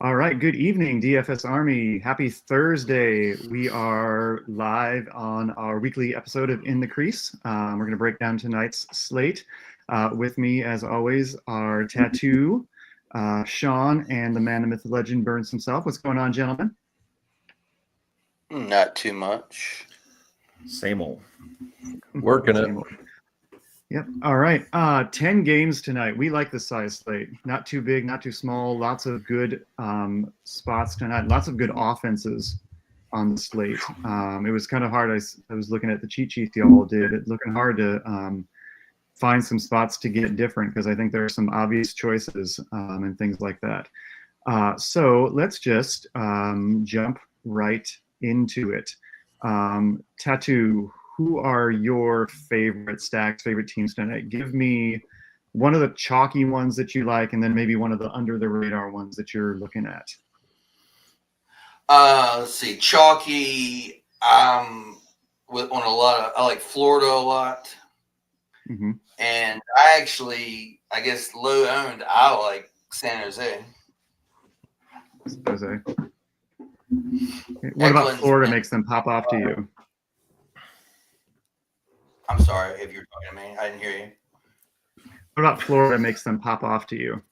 All right, good evening, DFS Army. Happy Thursday. We are live on our weekly episode of In the Crease. We're going to break down tonight's slate. With me, as always, are Tattoo, Sean, and the man, the myth, the legend, Burns himself. What's going on, gentlemen? Not too much. Same old. Working it. Yep. All right. 10 games tonight. We like the size slate. Not too big, not too small. Lots of good spots tonight. Lots of good offenses on the slate. It was kind of hard. I was looking at the cheat sheets y'all did. It's looking hard to find some spots to get different because I think there are some obvious choices and things like that. So let's just jump right into it. Tattoo, who are your favorite stacks, favorite teams tonight? Give me one of the chalky ones that you like, and then maybe one of the under the radar ones that you're looking at. Let's see, chalky. I like Florida a lot, and I guess low owned. I like San Jose. Okay. What about Florida makes them pop off to you? I'm sorry if you're talking to me. I didn't hear you. What about Florida makes them pop off to you?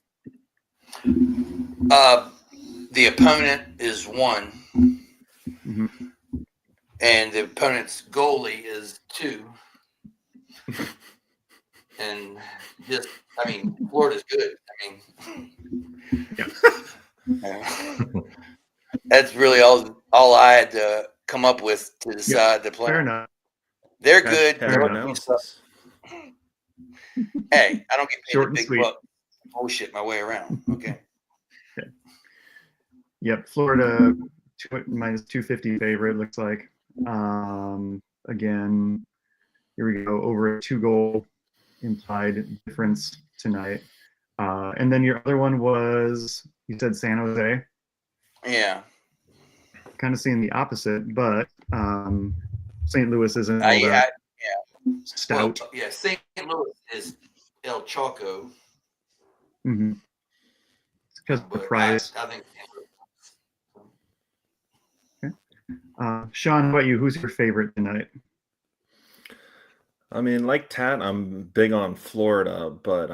The opponent is one, and the opponent's goalie is two. And Florida's good. That's really all I had to come up with to decide to play. Fair enough. They're good. Analysis. Hey, I don't get paid Short a and big sweet. buck. Bullshit my way around. Okay. Yep, Florida minus 250 favorite looks like. Again, here we go, over a 2-goal implied difference tonight. And then your other one was, you said San Jose? Yeah. Kind of seeing the opposite, but St. Louis isn't all that stout. Well, yeah, St. Louis is El Chaco. It's because of the price. I think. Okay. Sean, how about you? Who's your favorite tonight? I mean, like Tat, I'm big on Florida, but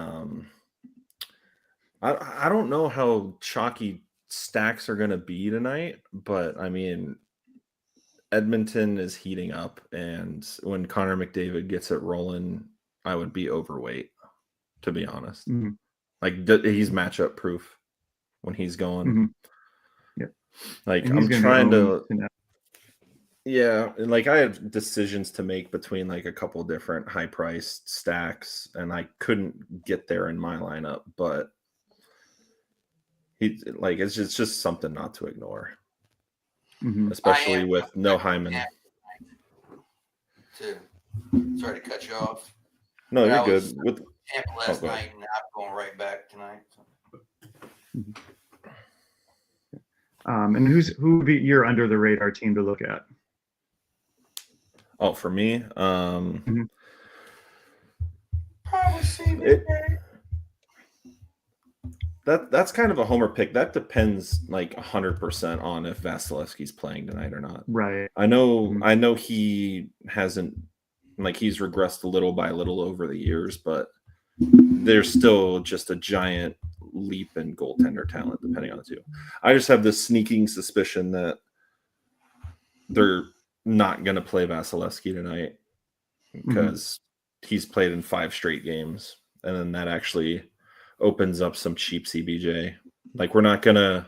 I don't know how chalky stacks are going to be tonight, but I mean, Edmonton is heating up, and when Connor McDavid gets it rolling, I would be overweight, to be honest. Like, he's matchup proof when he's going. Yep. Like, I'm trying to. Yeah, and like I have decisions to make between like a couple different high-priced stacks, and I couldn't get there in my lineup, but it's just something not to ignore, especially with no Hyman. Sorry to cut you off. No, you're good. With Tampa last night, and I'm going right back tonight. And who would be your under the radar team to look at? Oh, for me, that's kind of a homer pick. That depends like 100% on if Vasilevsky's playing tonight or not. Right. I know he hasn't, like, he's regressed a little by little over the years, but there's still just a giant leap in goaltender talent depending on the two. I just have this sneaking suspicion that they're not going to play Vasilevsky tonight because he's played in 5 straight games, and then that actually opens up some cheap CBJ. Like, we're not going to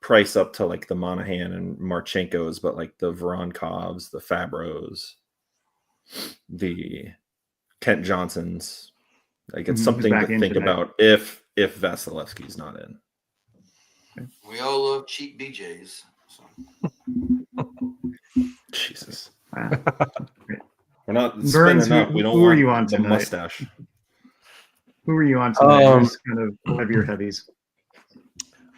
price up to like the Monahan and Marchenko's, but like the Voronkovs, the Fabros, the Kent Johnsons. Like, it's something to think about if Vasilevsky's not in. We all love cheap BJs. So. Jesus. Wow. We're not Burns, spinning up. We don't who want are you on the tonight? mustache. Who are you on tonight? Just kind of heavier heavies.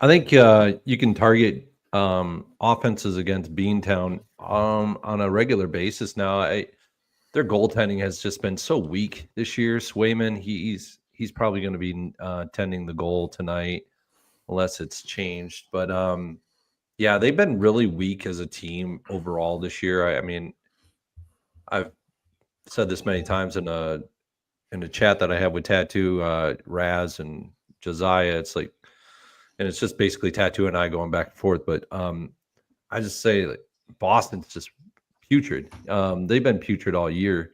I think you can target offenses against Beantown on a regular basis now. Their goaltending has just been so weak this year. Swayman, he's probably going to be tending the goal tonight, unless it's changed. But yeah, they've been really weak as a team overall this year. I mean, I've said this many times in a chat that I have with Tattoo, Raz and Josiah. It's like, and it's just basically Tattoo and I going back and forth. But I just say like Boston's just putrid. They've been putrid all year.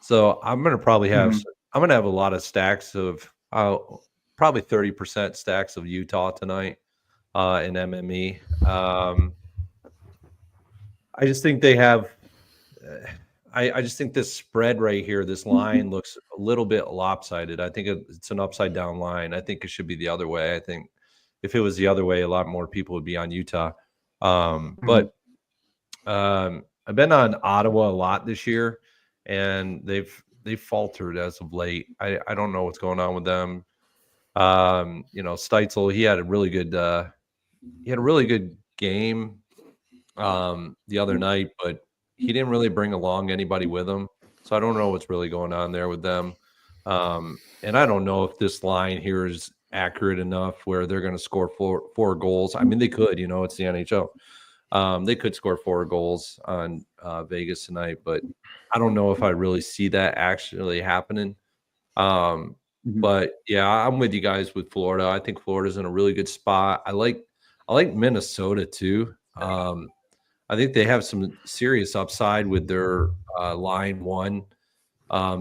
So I'm gonna probably have I'm gonna have a lot of stacks of probably 30% stacks of Utah tonight in MME. I just think they have. I just think this spread right here, this line looks a little bit lopsided. I think it's an upside down line. I think it should be the other way. I think if it was the other way, a lot more people would be on Utah. But I've been on Ottawa a lot this year, and they've faltered as of late. I don't know what's going on with them. You know, Steitzel, he had a really good game the other night, but he didn't really bring along anybody with him. So I don't know what's really going on there with them. And I don't know if this line here is accurate enough where they're going to score four goals. I mean, they could, you know, it's the NHL. They could score 4 goals on Vegas tonight, but I don't know if I really see that actually happening. But yeah, I'm with you guys with Florida. I think Florida's in a really good spot. I like Minnesota too. I think they have some serious upside with their line 1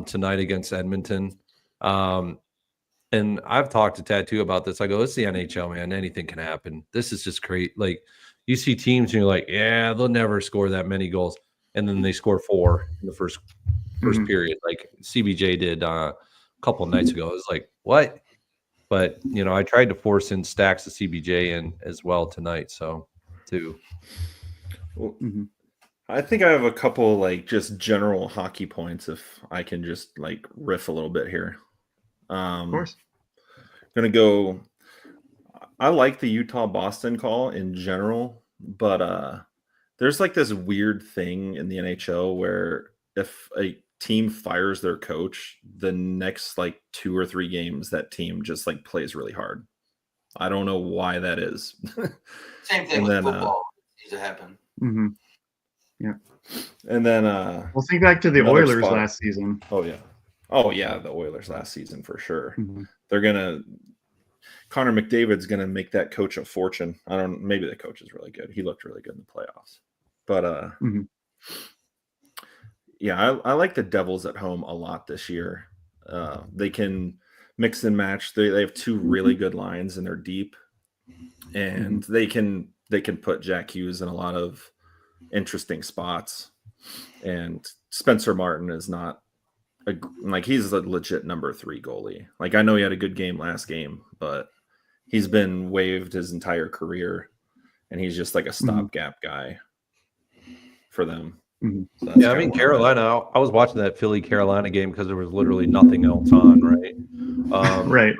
tonight against Edmonton. And I've talked to Tattoo about this. I go, it's the NHL, man. Anything can happen. This is just great. Like, you see teams and you're like, yeah, they'll never score that many goals. And then they score 4 in the first period, like CBJ did a couple of nights ago. It was like, what? But, you know, I tried to force in stacks of CBJ in as well tonight. So, too. Well, I think I have a couple like just general hockey points if I can just like riff a little bit here. Of course. Gonna go. I like the Utah Boston call in general, but there's like this weird thing in the NHL where if a team fires their coach, the next like 2 or 3 games that team just like plays really hard. I don't know why that is. Same thing with football. It needs to happen. Yeah. And then well, think back to the Oilers last season. Oh yeah, the Oilers last season for sure. They're gonna Connor McDavid's gonna make that coach a fortune. Maybe the coach is really good. He looked really good in the playoffs. But yeah, I like the Devils at home a lot this year. They can mix and match. They have 2 really good lines and they're deep. And they can put Jack Hughes in a lot of interesting spots. And Spencer Martin is not he's a legit number 3 goalie. Like, I know he had a good game last game, but he's been waived his entire career and he's just like a stopgap guy for them. So yeah, I mean, Carolina, I was watching that Philly Carolina game because there was literally nothing else on, right? Right.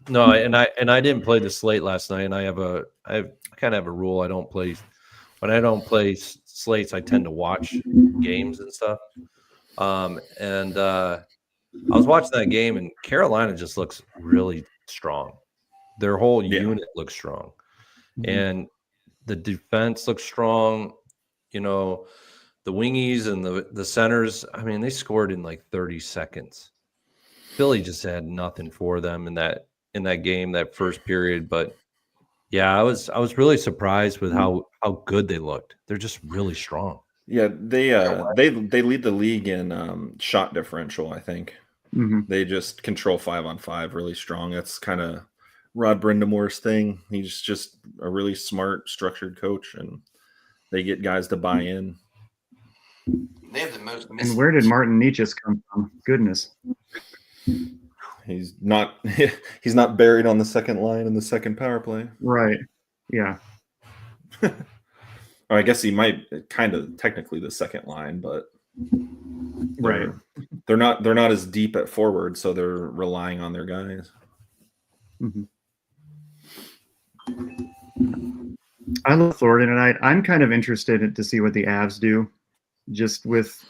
No, and I didn't play the slate last night, and I kind of have a rule. When I don't play slates, I tend to watch games and stuff. And I was watching that game, and Carolina just looks really strong. Their whole unit looks strong, and the defense looks strong. You know, the wingies and the centers. I mean, they scored in like 30 seconds. Philly just had nothing for them in that game, that first period. But yeah, I was really surprised with how good they looked. They're just really strong. Yeah, they lead the league in shot differential, I think. They just control 5-on-5 really strong. That's kind of Rod Brindamore's thing. He's just a really smart, structured coach, and they get guys to buy in. They have the most. And where did Martin Nietzsche come from? Goodness. He's not buried on the second line in the second power play. Right. Yeah. Or I guess he might kind of technically the second line, but they're not as deep at forward, so they're relying on their guys. I love Florida tonight. I'm kind of interested to see what the Avs do, just with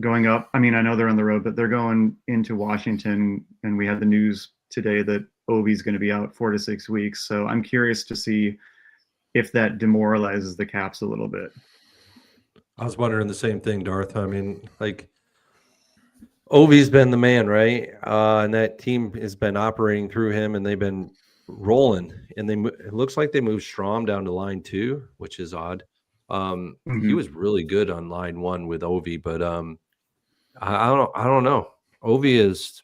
going up. I mean, I know they're on the road, but they're going into Washington, and we had the news today that Ovi's going to be out 4 to 6 weeks. So I'm curious to see if that demoralizes the Caps a little bit. I was wondering the same thing, Darth. I mean, like, Ovi's been the man, right? And that team has been operating through him, and they've been rolling. And it looks like they moved Strom down to line 2, which is odd. He was really good on line 1 with Ovi, but I don't know. Ovi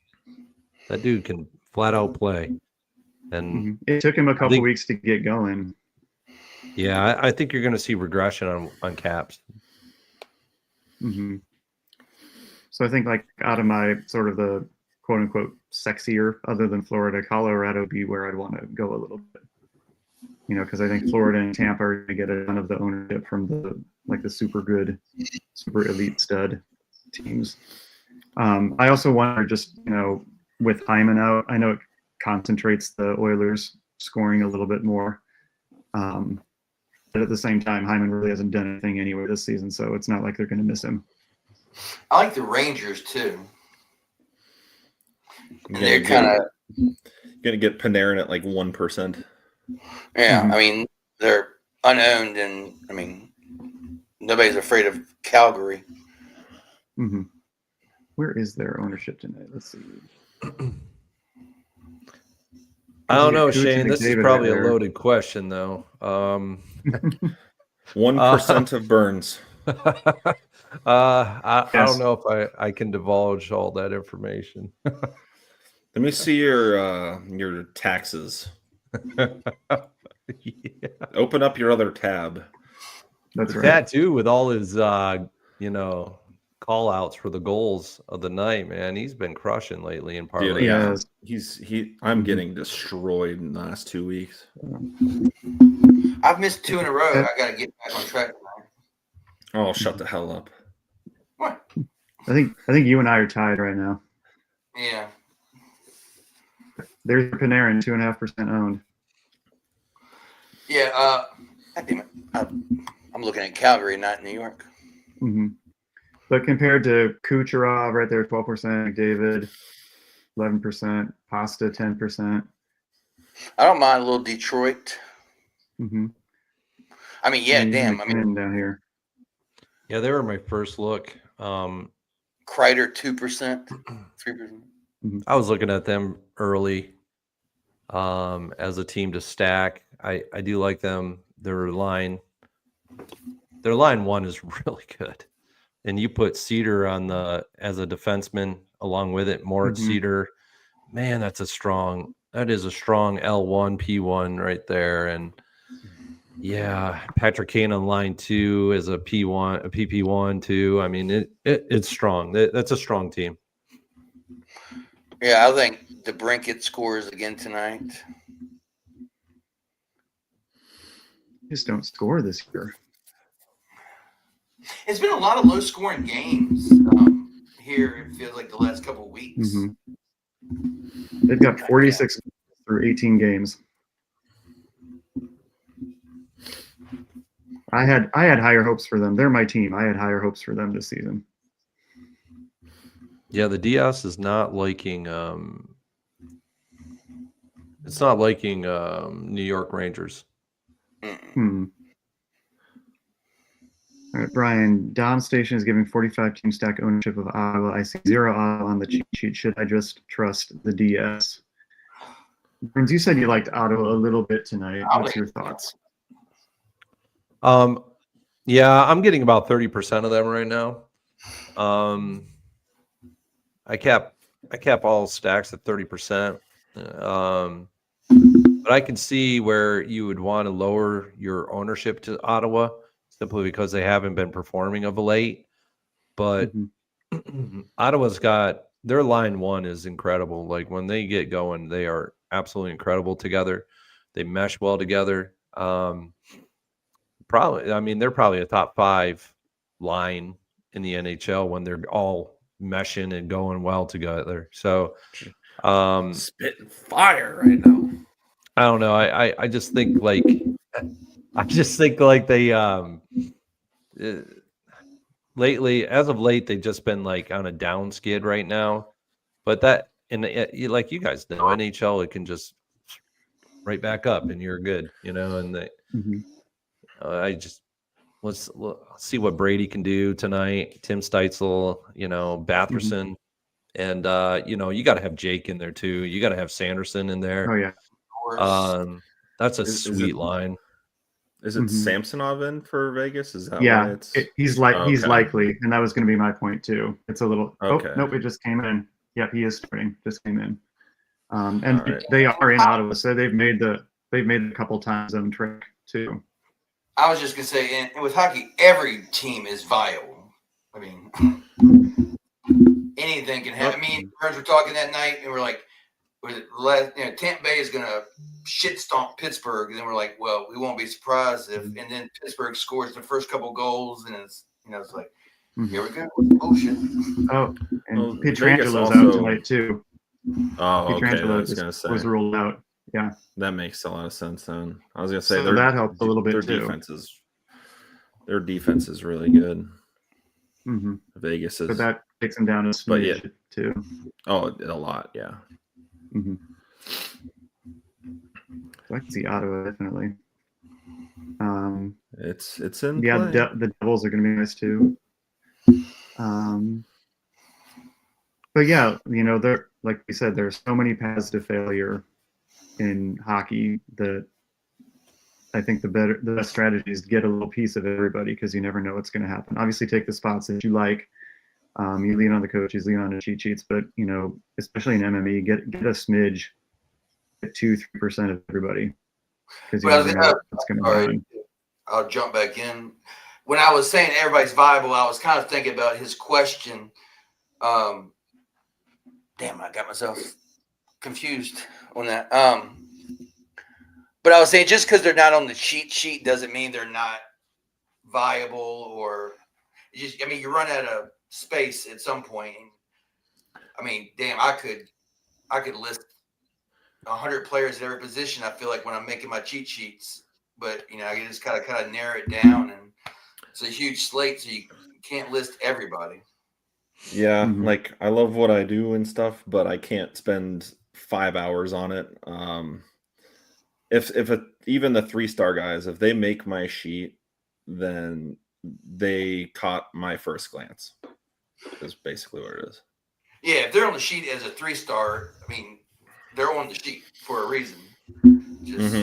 that dude can flat out play, and it took him a couple weeks to get going. Yeah, I think you're going to see regression on Caps. So I think, like, out of my sort of the quote unquote sexier, other than Florida, Colorado be where I'd want to go a little bit. Because I think Florida and Tampa are going to get a ton of the ownership from the super good, super elite stud teams. I also wonder, just with Hyman out, I know it concentrates the Oilers scoring a little bit more. But at the same time, Hyman really hasn't done anything anyway this season, so it's not like they're going to miss him. I like the Rangers too. And they're kind of going to get Panarin at like 1%. Yeah, I mean, they're unowned, and I mean, nobody's afraid of Calgary. Where is their ownership tonight? Let's see. I don't know, Shane. This is probably a loaded question, though. 1% of Burns. I don't know if I can divulge all that information. Let me see your taxes. Open up your other tab. That's right. That too, with all his call outs for the goals of the night, man. He's been crushing lately in parlay. Yeah, I'm getting destroyed in the last 2 weeks. I've missed 2 in a row. I got to get back on track tonight. Oh, shut the hell up! What? I think you and I are tied right now. Yeah. There's Panarin, 2.5% owned. Yeah. I'm looking at Calgary, not New York. But compared to Kucherov, right there, 12%, McDavid, 11%, Pasta, 10%. I don't mind a little Detroit. I mean, yeah, damn. I mean, down here. Yeah, they were my first look. Kreider, 2%, 3%. I was looking at them early as a team to stack. I do like them. Their line 1 is really good. And you put Cedar as a defenseman along with it, Moritz Cedar. Man, that is a strong L1, P1 right there. And yeah, Patrick Kane on line 2 is a P1, a PP1 too. I mean, it's strong. That's a strong team. Yeah, I think DeBrincat scores again tonight. Just don't score this year. It's been a lot of low-scoring games here. It feels like the last couple of weeks. They've got 46 through 18 games. I had higher hopes for them. They're my team. I had higher hopes for them this season. Yeah, the DS is not liking. It's not liking New York Rangers. All right, Brian, Dom Station is giving 45 team stack ownership of Ottawa. I see 0 Ottawa on the cheat sheet. Should I just trust the DS? Burns, you said you liked Ottawa a little bit tonight. What's your thoughts? Yeah, I'm getting about 30% of them right now. I cap all stacks at 30%. But I can see where you would want to lower your ownership to Ottawa simply because they haven't been performing of late. But Ottawa's got their line 1 is incredible. Like when they get going, they are absolutely incredible together. They mesh well together. They're probably a top 5 line in the NHL when they're all meshing and going well together. So spitting fire right now. I don't know. I just think like they lately, as of late, they've just been like on a down skid right now. But that and like you guys know, NHL, it can just right back up and you're good, you know. And I just let's see what Brady can do tonight. Tim Steitzel, you know, Batherson, and you know, you got to have Jake in there too. You got to have Sanderson in there. Oh yeah. That's a Is sweet it- line. Is it Samsonov in for Vegas? Is that Yeah, why it's? he's Okay. likely, and that was going to be my point too. It's a little. Okay. Oh nope, it just came in. Yep, he is starting. Just came in. And All right. they are in Ottawa, so they've made the couple time zone trick too. I was just gonna say, and with hockey, every team is viable. I mean, anything can happen. I mean, friends were talking that night, and we're like, Tampa Bay is gonna shit stomp Pittsburgh, and then we're like, well, we won't be surprised if, and then Pittsburgh scores the first couple goals, and it's it's like, here we go, bullshit. Oh, and Well, Pietrangelo's Vegas out also- tonight too. Oh, okay. I Pietrangelo was gonna say was ruled out. Yeah, that makes a lot of sense. Then I was gonna say so that helped a little bit their too. Their defense is really good. Mm-hmm. Vegas is, But that takes him down a But smidge too. oh, a lot, yeah. Mm-hmm. So I can see Ottawa definitely. It's in Yeah, play. the Devils are going to be nice too. But yeah, you know, there, like we said, there's so many paths to failure in hockey that I think the best strategy is to get a little piece of everybody, because you never know what's going to happen. Obviously, take the spots that you like. You lean on the coaches, lean on the cheat sheets, but you know, especially in MME, get a smidge, get 2-3% of everybody, because you never know what's going to happen. I'll jump back in. When I was saying everybody's viable, I was kind of thinking about his question. Damn, I got myself confused on that. But I was saying, just because they're not on the cheat sheet doesn't mean they're not viable, or just, I mean, you run out of space at some point. I mean, damn, I could list 100 players at every position. I feel like when I'm making my cheat sheets, but you know, I can just kind of narrow it down, and it's a huge slate, so you can't list everybody. Yeah, Mhm. like I love what I do and stuff, but I can't spend 5 hours on it. If even the 3-star guys, if they make my sheet, then they caught my first glance. Is basically what it is. Yeah, if they're on the sheet as a 3-star, I mean, they're on the sheet for a reason. Just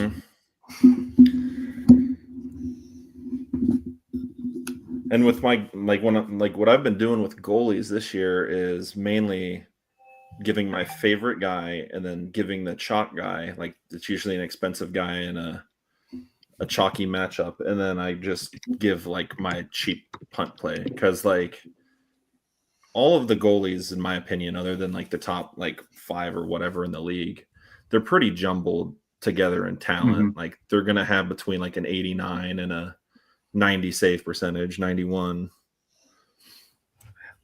And with my what I've been doing with goalies this year is mainly giving my favorite guy and then giving the chalk guy, like it's usually an expensive guy in a chalky matchup, and then I just give like my cheap punt play, because like all of the goalies, in my opinion, other than like the top like 5 or whatever in the league, they're pretty jumbled together in talent. Like they're gonna have between like an 89 and a 90 save percentage, 91.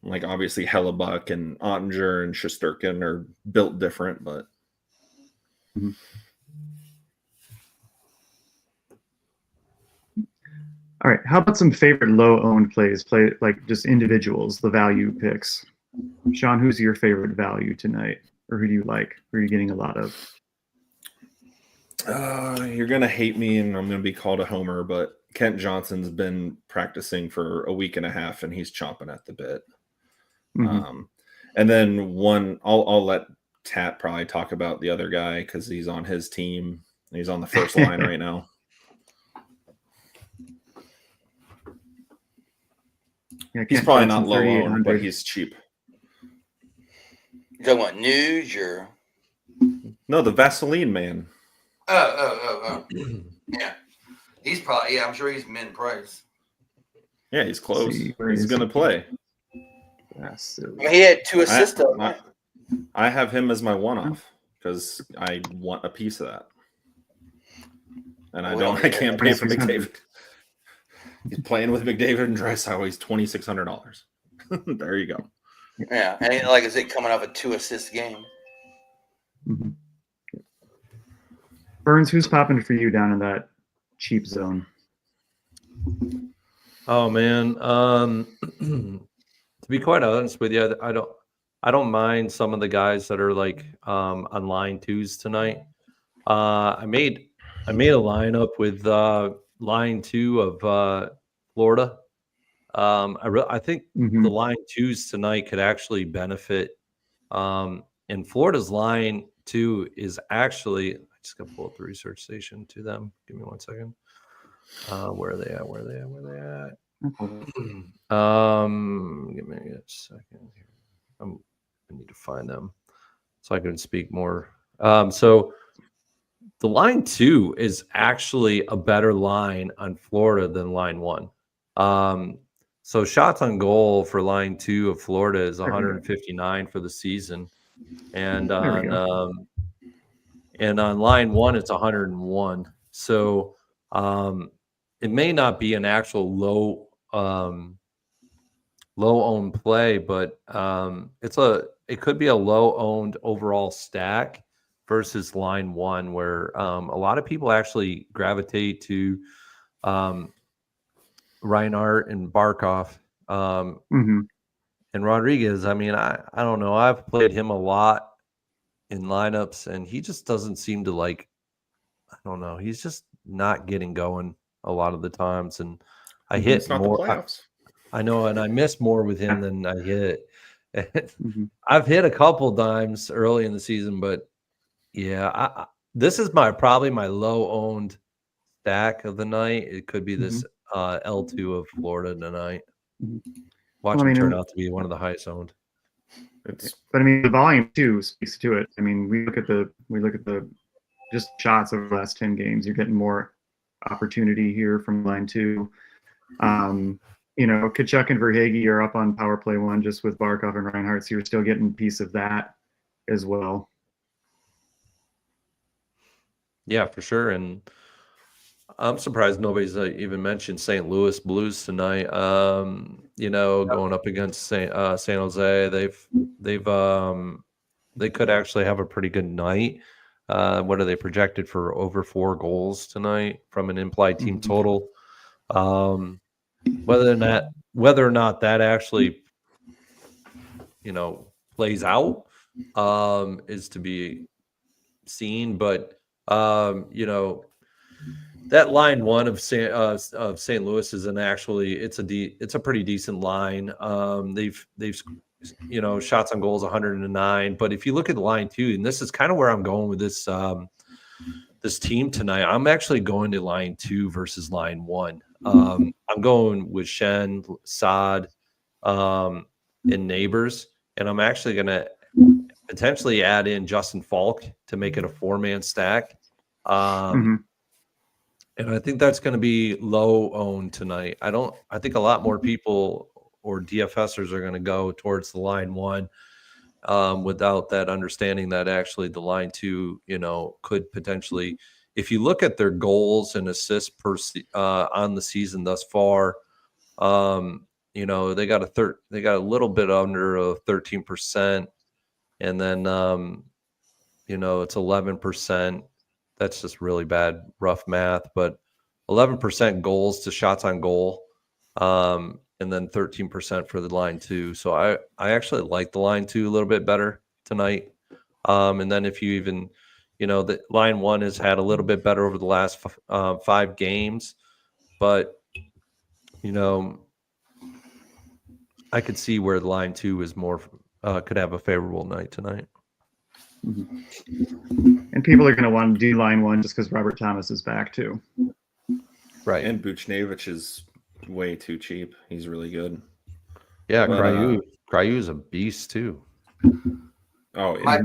Like obviously Hellebuck and Ottinger and Shesterkin are built different, but All right, how about some favorite low-owned plays? Play like just individuals, the value picks. Sean, who's your favorite value tonight, or who do you like? Who are you getting a lot of? you're gonna hate me, and I'm gonna be called a homer, but Kent Johnson's been practicing for a week and a half, and he's chomping at the bit. And then I'll let Tat probably talk about the other guy because he's on his team. He's on the first line right now. Yeah, He's Kent probably Johnson, not low owned, 3,800. but he's cheap. you talking about Nuge or? No, the Vaseline man. Oh. Yeah. He's probably, I'm sure he's min price. Yeah, he's close. See, where He's is gonna he? play. That's I mean, he had 2 assists. I have him as my one-off because I want a piece of that, and I can't pay for McDavid. He's playing with McDavid and Draisaitl. He's $2,600. There you go. Yeah, and like I said, coming off a 2-assist game. Burns, who's popping for you down in that cheap zone? Oh man, to be quite honest with you, I don't mind some of the guys that are like on line twos tonight. I made a lineup with line two of Florida. I think the line twos tonight could actually benefit. And Florida's line two is actually, I just got to pull up the research station to them. Give me 1 second. Where are they at? Where are they at? Where are they at? Give me a second here. I need to find them so I can speak more. So the line two is actually a better line on Florida than line one. So shots on goal for line two of Florida is 159 for the season, and on line one it's 101. So it may not be an actual low owned play, but it could be a low owned overall stack versus line one, where a lot of people actually gravitate to Reinhardt and Barkov. And Rodriguez, I mean, I don't know. I've played him a lot in lineups, and he just doesn't seem to like, I don't know. He's just not getting going a lot of the times. And I hit more. I know, and I miss more with him than I hit. I've hit a couple times early in the season, but yeah, this is probably my low owned stack of the night. It could be this L2 of Florida tonight. Watch him turn out to be one of the highest owned. But I mean, the volume too speaks to it. I mean, we look at the just shots over the last 10 games. You're getting more opportunity here from line two. You know, Kachuk and Verhaeghe are up on power play one just with Barkov and Reinhardt, so you're still getting a piece of that as well. Yeah, for sure. And I'm surprised nobody's even mentioned St. Louis Blues tonight. You know, going up against San Jose, they could actually have a pretty good night. What are they projected for? Over 4 goals tonight from an implied team total. Whether or not that actually, you know, plays out is to be seen. But you know, that line one of St. Louis is it's a pretty decent line. They've you know, shots on goals 109. But if you look at line two, and this is kind of where I'm going with this this team tonight, I'm actually going to line two versus line one. I'm going with Shen, Saad, and Neighbors, and I'm actually going to potentially add in Justin Falk to make it a 4-man stack. And I think that's going to be low owned tonight. I think a lot more people or DFSers are going to go towards the line one without that understanding that actually the line two, you know, could potentially, if you look at their goals and assists per on the season thus far, you know, they got a little bit under 13%, and then you know, it's 11%. That's just really bad, rough math, but 11% goals to shots on goal, and then 13% for the line two. So I actually like the line two a little bit better tonight. And then if you even, you know, the line one has had a little bit better over the last 5 games, but you know, I could see where the line two is more could have a favorable night tonight. And people are going to want to do line one just because Robert Thomas is back too. Right. And Buchnevich is way too cheap. He's really good. Yeah, Cryu is a beast too. Oh, yeah.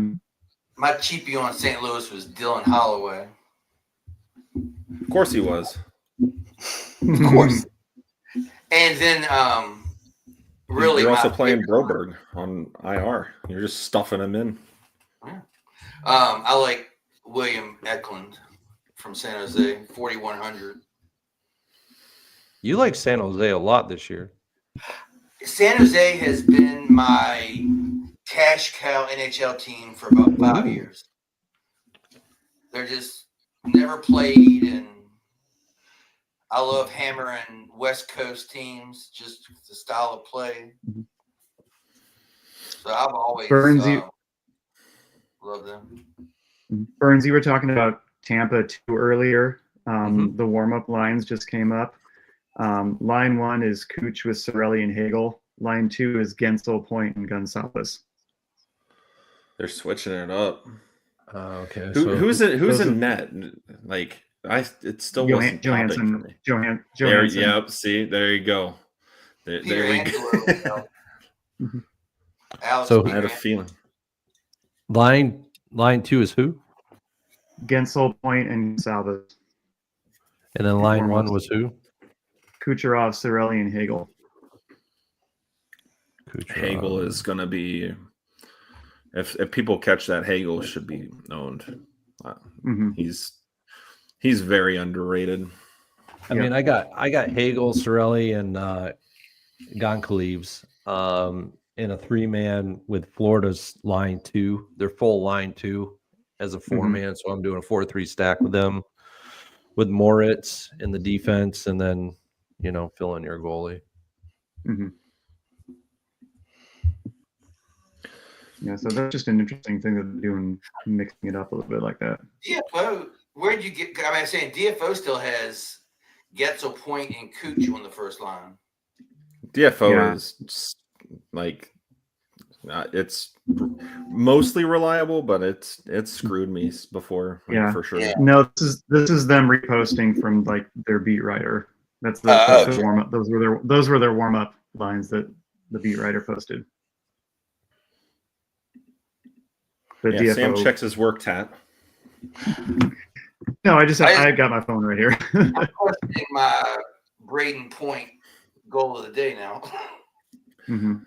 My cheapie on St. Louis was Dylan Holloway. Of course he was. Of course. And then really you're also playing Broberg on IR. You're just stuffing him in. I like William Eklund from San Jose, 4,100. You like San Jose a lot this year. San Jose has been my cash cow NHL team for about 5 years. They're just never played, and I love hammering West Coast teams, just the style of play. So I've always Burns, loved them. Burns, you were talking about Tampa too earlier. Mhm. The warm-up lines just came up. Line 1 is Cooch with Cirelli and Hagel. Line 2 is Gensel, Point, and Gonzalez. They're switching it up. Okay. Who's those are- in net? Like it still wasn't popping for me. There, Johansson. yep. See, there you go. There Peter we Angelo, go. you know. Alex So I had a Peter feeling. line 2 is who? Gensel, Point, and Gonzalez. And then line Foremost. 1 was who? Kucherov, Cirelli, and Hagel. Hagel is going to be. If people catch that, Hagel should be owned. Mhm. He's very underrated. I mean, I got Hagel, Cirelli, and Goncalves in a 3-man with Florida's line 2. They're full line 2 as a 4-man. So I'm doing a 4-3 stack with them, with Moritz in the defense, and then fill in your goalie. Mm-hmm. Yeah, so that's just an interesting thing that they're doing, mixing it up a little bit like that. DFO, where'd you get? I mean, I'm saying DFO still has Getzel, Point, and Cooch on the first line. DFO is just, like it's mostly reliable, but it's screwed me before. Like, for sure. Yeah. No, this is them reposting from like their beat writer. That's the Okay. warm up. Those were their warm up lines that the beat writer posted. The DFO. Sam checks his work tat. No, I got my phone right here. I'm questioning my Braden Point goal of the day now. Mm-hmm.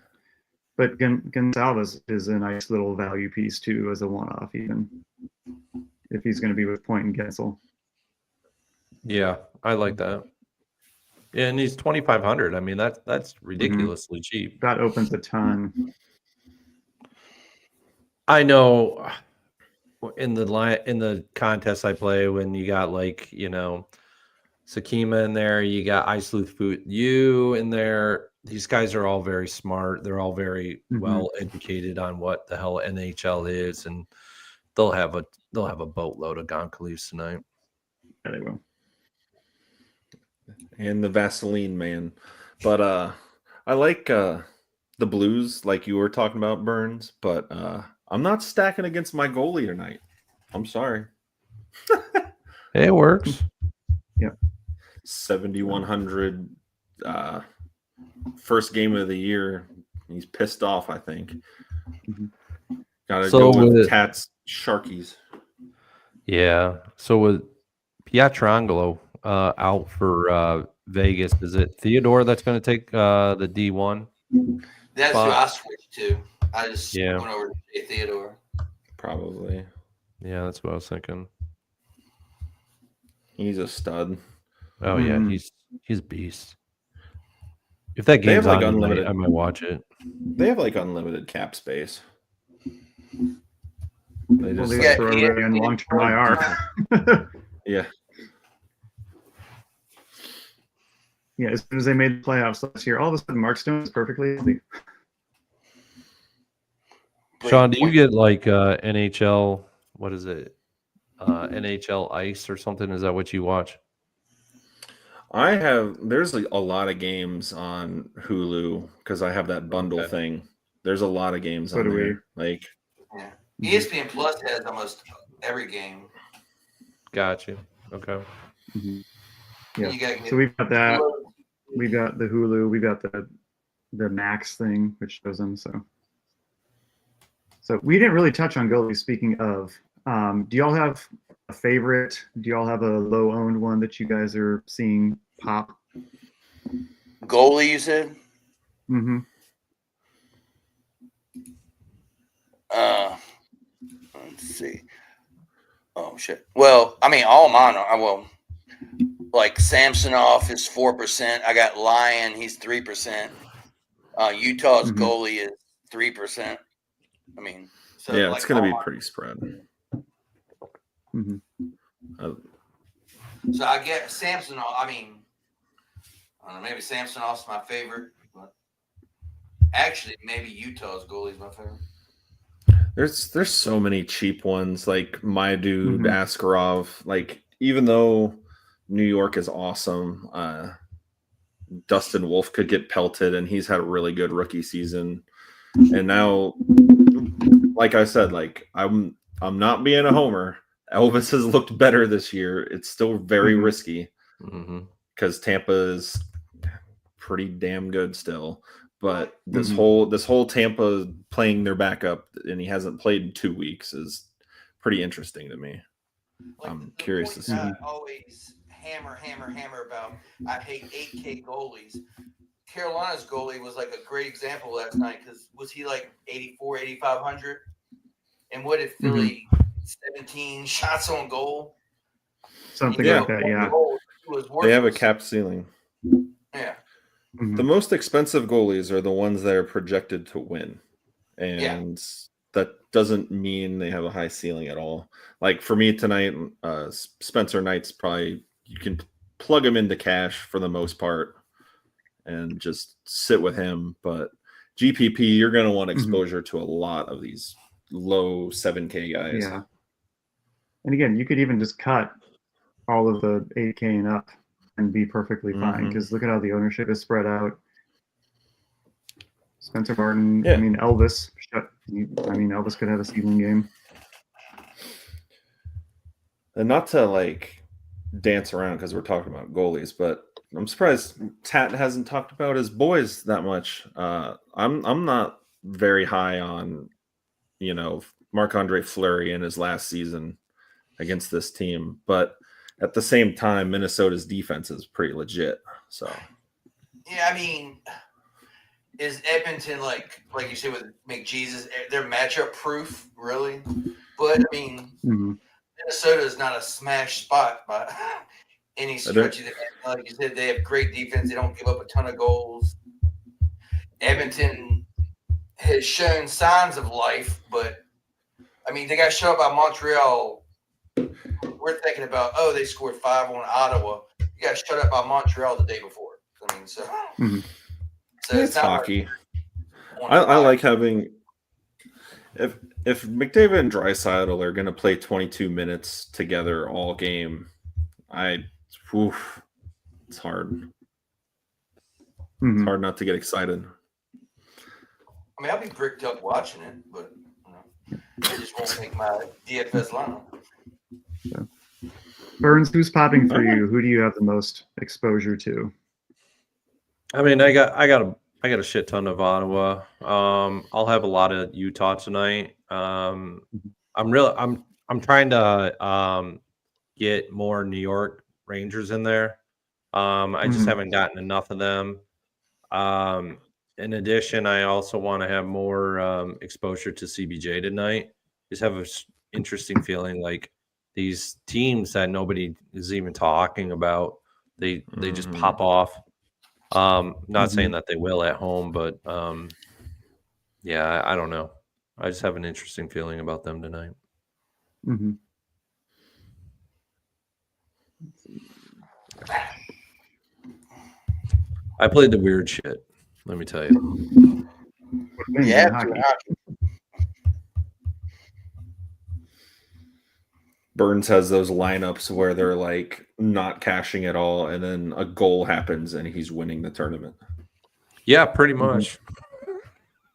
But Gonzalez is a nice little value piece too, as a one-off, even if he's going to be with Point and Gensel. Yeah, I like that. Yeah, and he's 2,500. I mean, that's ridiculously cheap. That opens a ton. I know in the contest I play, when you got Sakima in there, you got Isleuth you in there. These guys are all very smart. They're all very well educated on what the hell NHL is, and they'll have a boatload of Goncalves tonight. Yeah, they will. And the Vaseline man. But I like the Blues, like you were talking about, Burns, but I'm not stacking against my goalie tonight. I'm sorry. It works. Yeah. 7,100 first game of the year. He's pissed off, I think. Gotta go with Tats Sharkies. Yeah. So with Pietrangelo out for Vegas, is it Theodore that's going to take the D1? That's who I switched to. I just Yeah. went over to Theodore. Probably. Yeah, that's what I was thinking. He's a stud. Oh yeah, he's a beast. If that game's like on unlimited, tonight, I might watch it. They have like unlimited cap space. They just throw everybody on long-term IR. Yeah. Yeah, as soon as they made the playoffs last year, all of a sudden Mark Stone is perfectly healthy. Sean, do you get like NHL? What is it? NHL Ice or something? Is that what you watch? There's a lot of games on Hulu because I have that bundle thing. There's a lot of games on there. Like, yeah. ESPN Plus has almost every game. Got you. Okay. Yeah. So we've got that. We got the Hulu. We got the Max thing, which shows them. So we didn't really touch on goalies. Speaking of, do y'all have a favorite? Do y'all have a low-owned one that you guys are seeing pop? Goalie, you said? Mm-hmm. Let's see. Oh shit. Well, I mean, all mine are like Samsonov is 4%. I got Lyon, he's 3%. Utah's goalie is 3%. I mean, so yeah, like it's going to be pretty spread. So I get Samsonov. I mean, I don't know, maybe Samsonov's my favorite, but Actually, maybe Utah's goalie's my favorite. There's so many cheap ones like my dude Mhm. Askarov. Like even though New York is awesome, Dustin Wolf could get pelted, and he's had a really good rookie season. And now, like I said, like I'm not being a homer. Elvis has looked better this year. It's still very Mhm. risky Mm-hmm. because Tampa is pretty damn good still. But this Mhm. whole Tampa playing their backup and he hasn't played in 2 weeks is pretty interesting to me. Like I'm the curious to point see. I always hammer about, I hate 8K goalies. Carolina's goalie was like a great example last night because was he like 84, 8,500? And what did Philly 17 shots on goal? Something Yeah. like that. Yeah. Goal, it was They have a worthless. cap ceiling. Yeah. Mhm. The most expensive goalies are the ones that are projected to win. And that doesn't mean they have a high ceiling at all. Like for me tonight, Spencer Knight's probably, you can plug him into cash for the most part and just sit with him. But GPP, you're going to want exposure to a lot of these low 7K guys. Yeah. And again, you could even just cut all of the 8K and up and be perfectly fine because look at how the ownership is spread out. Spencer Martin, Yeah. I mean, Elvis. Elvis could have a ceiling game. And not to like dance around because we're talking about goalies, but I'm surprised Tat hasn't talked about his boys that much. I'm not very high on, Marc-Andre Fleury in his last season against this team, but at the same time, Minnesota's defense is pretty legit. So Yeah, I mean, is Edmonton like you said with McJesus, they're matchup proof, really? But I mean, Minnesota is not a smash spot by any stretch of the hand. Like you said, they have great defense. They don't give up a ton of goals. Edmonton has shown signs of life, but I mean, they got shut up by Montreal. We're thinking about, they scored 5 on Ottawa. You got shut up by Montreal the day before. I mean, so it's hockey. Like I like having if McDavid and Draisaitl are going to play 22 minutes together all game, it's hard. It's hard not to get excited. I mean, I'll be bricked up watching it, but I just won't make my DFS lineup. So. Burns, who's popping for you? Who do you have the most exposure to? I mean, I got a shit ton of Ottawa. I'll have a lot of Utah tonight. I'm trying to get more New York Rangers in there. I just haven't gotten enough of them. In addition, I also want to have more exposure to CBJ tonight. Just have an interesting feeling like these teams that nobody is even talking about, they just pop off. Not saying that they will at home, but yeah, I don't know. I just have an interesting feeling about them tonight. I played the weird shit. Let me tell you. Yeah. Burns has those lineups where they're like not cashing at all, and then a goal happens and he's winning the tournament. Yeah, pretty much.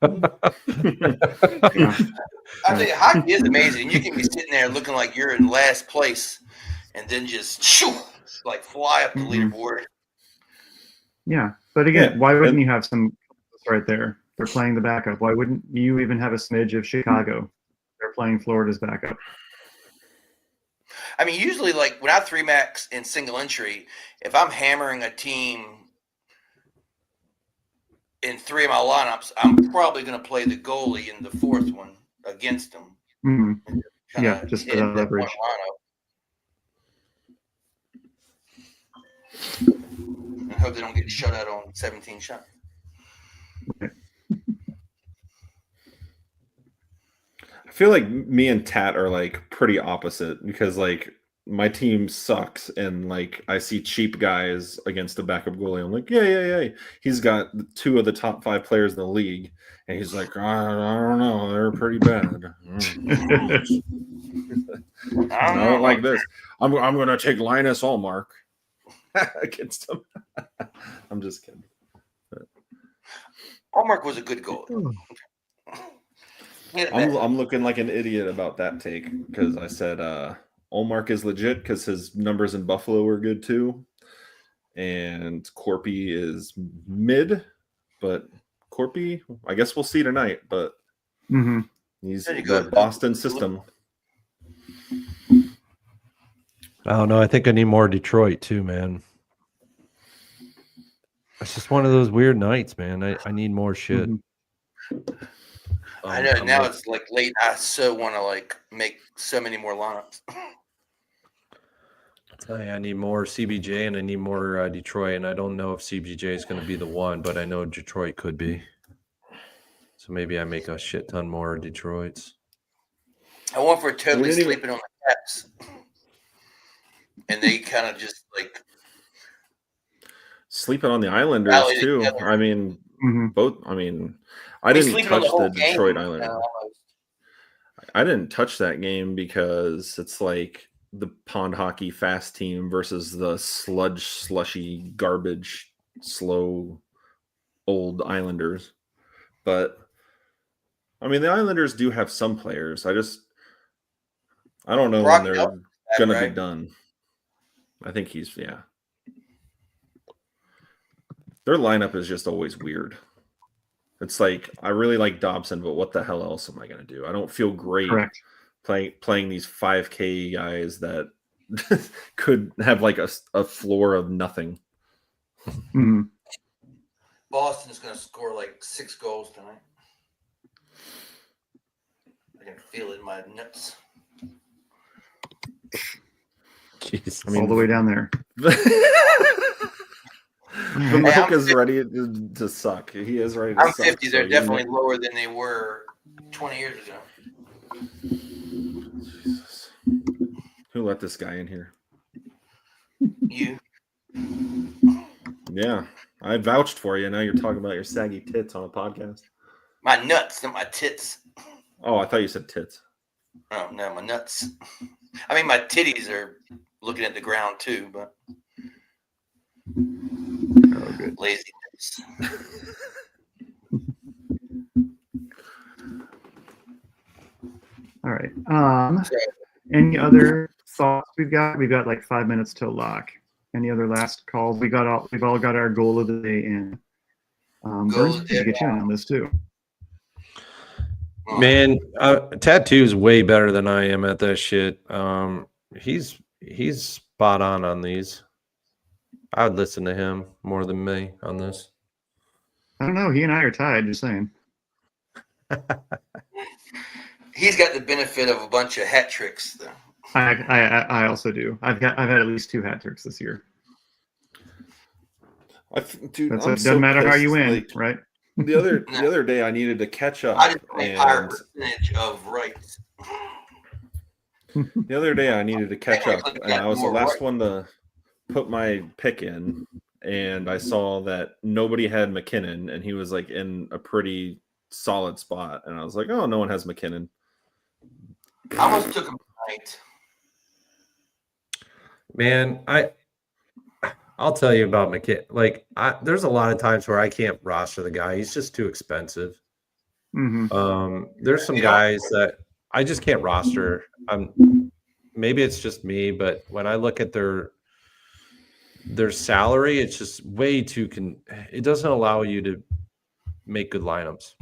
I think hockey is amazing. You can be sitting there looking like you're in last place, and then just fly up the leaderboard. Yeah, but again, why wouldn't you have some right there? They're playing the backup. Why wouldn't you even have a smidge of Chicago? They're playing Florida's backup. I mean, usually, like when I 3-max in single entry, if I'm hammering a team in 3 of my lineups, I'm probably going to play the goalie in the 4th one against them. Yeah, just for that leverage. And hope they don't get shut out on 17 shots. I feel like me and Tat are like pretty opposite because like my team sucks, and like I see cheap guys against a backup goalie. I'm like, yeah. He's got 2 of the top 5 players in the league, and he's like, I don't know, they're pretty bad. I don't like this. I'm gonna take Linus Allmark against him. I'm just kidding. Allmark was a good goal. I'm looking like an idiot about that take because I said Allmark is legit because his numbers in Buffalo were good too, and Corpy is mid, but Corpy, I guess we'll see tonight. But he's the Boston system. I don't know. I think I need more Detroit too, man. It's just one of those weird nights, man. I need more shit. I know now it's like late. I so want to like make so many more lineups. I need more CBJ and I need more Detroit, and I don't know if CBJ is going to be the one, but I know Detroit could be. So maybe I make a shit ton more Detroits. I went for totally sleeping on the Caps, and they kind of just like sleeping on the Islanders too. I mean, both. I mean, I didn't touch the Detroit Islanders. I didn't touch that game because it's like the pond hockey fast team versus the slushy, garbage, slow, old Islanders. But I mean, the Islanders do have some players. I don't know when they're going to be done. I think he's, yeah. Their lineup is just always weird. It's like, I really like Dobson, but what the hell else am I going to do? I don't feel great playing these 5K guys that could have like a floor of nothing. Boston's going to score like 6 goals tonight. I can feel it in my nuts. Jeez, all the way down there. The milk is ready to suck. He is ready to suck. I'm 50. They're definitely lower than they were 20 years ago. Jesus. Who let this guy in here? You. Yeah. I vouched for you. Now you're talking about your saggy tits on a podcast. My nuts, not my tits. Oh, I thought you said tits. Oh, no, my nuts. I mean, my titties are looking at the ground too, but good. Lazy tits. All right. Any other thoughts we've got? We've got like 5 minutes till lock. Any other last calls? We've all got our goal of the day in. Burns, to get you in on this too. Man, Tattoo's way better than I am at that shit. He's spot on these. I would listen to him more than me on this. I don't know. He and I are tied. Just saying. He's got the benefit of a bunch of hat tricks, though. I also do. I've had at least 2 hat tricks this year. Dude, it doesn't matter how you win, like, right? The other day, I needed to catch up. I just a higher percentage of rights. The other day, I needed to catch up, and I was the last one to put my pick in, and I saw that nobody had McKinnon, and he was like in a pretty solid spot, and I was like, oh, no one has McKinnon. I almost took him tonight. Man, I'll tell you about McKinnon. Like, there's a lot of times where I can't roster the guy. He's just too expensive. There's some guys that I just can't roster. Maybe it's just me, but when I look at their salary, it's just way too it doesn't allow you to make good lineups.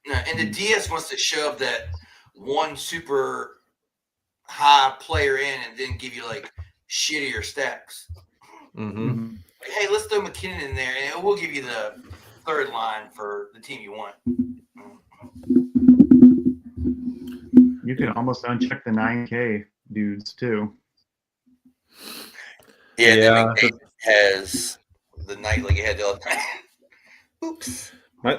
No, and the DS wants to shove that one super high player in and then give you like shittier stacks. Like, hey, let's throw McKinnon in there and we'll give you the third line for the team you want. You can almost uncheck the 9K dudes too. Yeah. Has the night like it had the other time. Oops.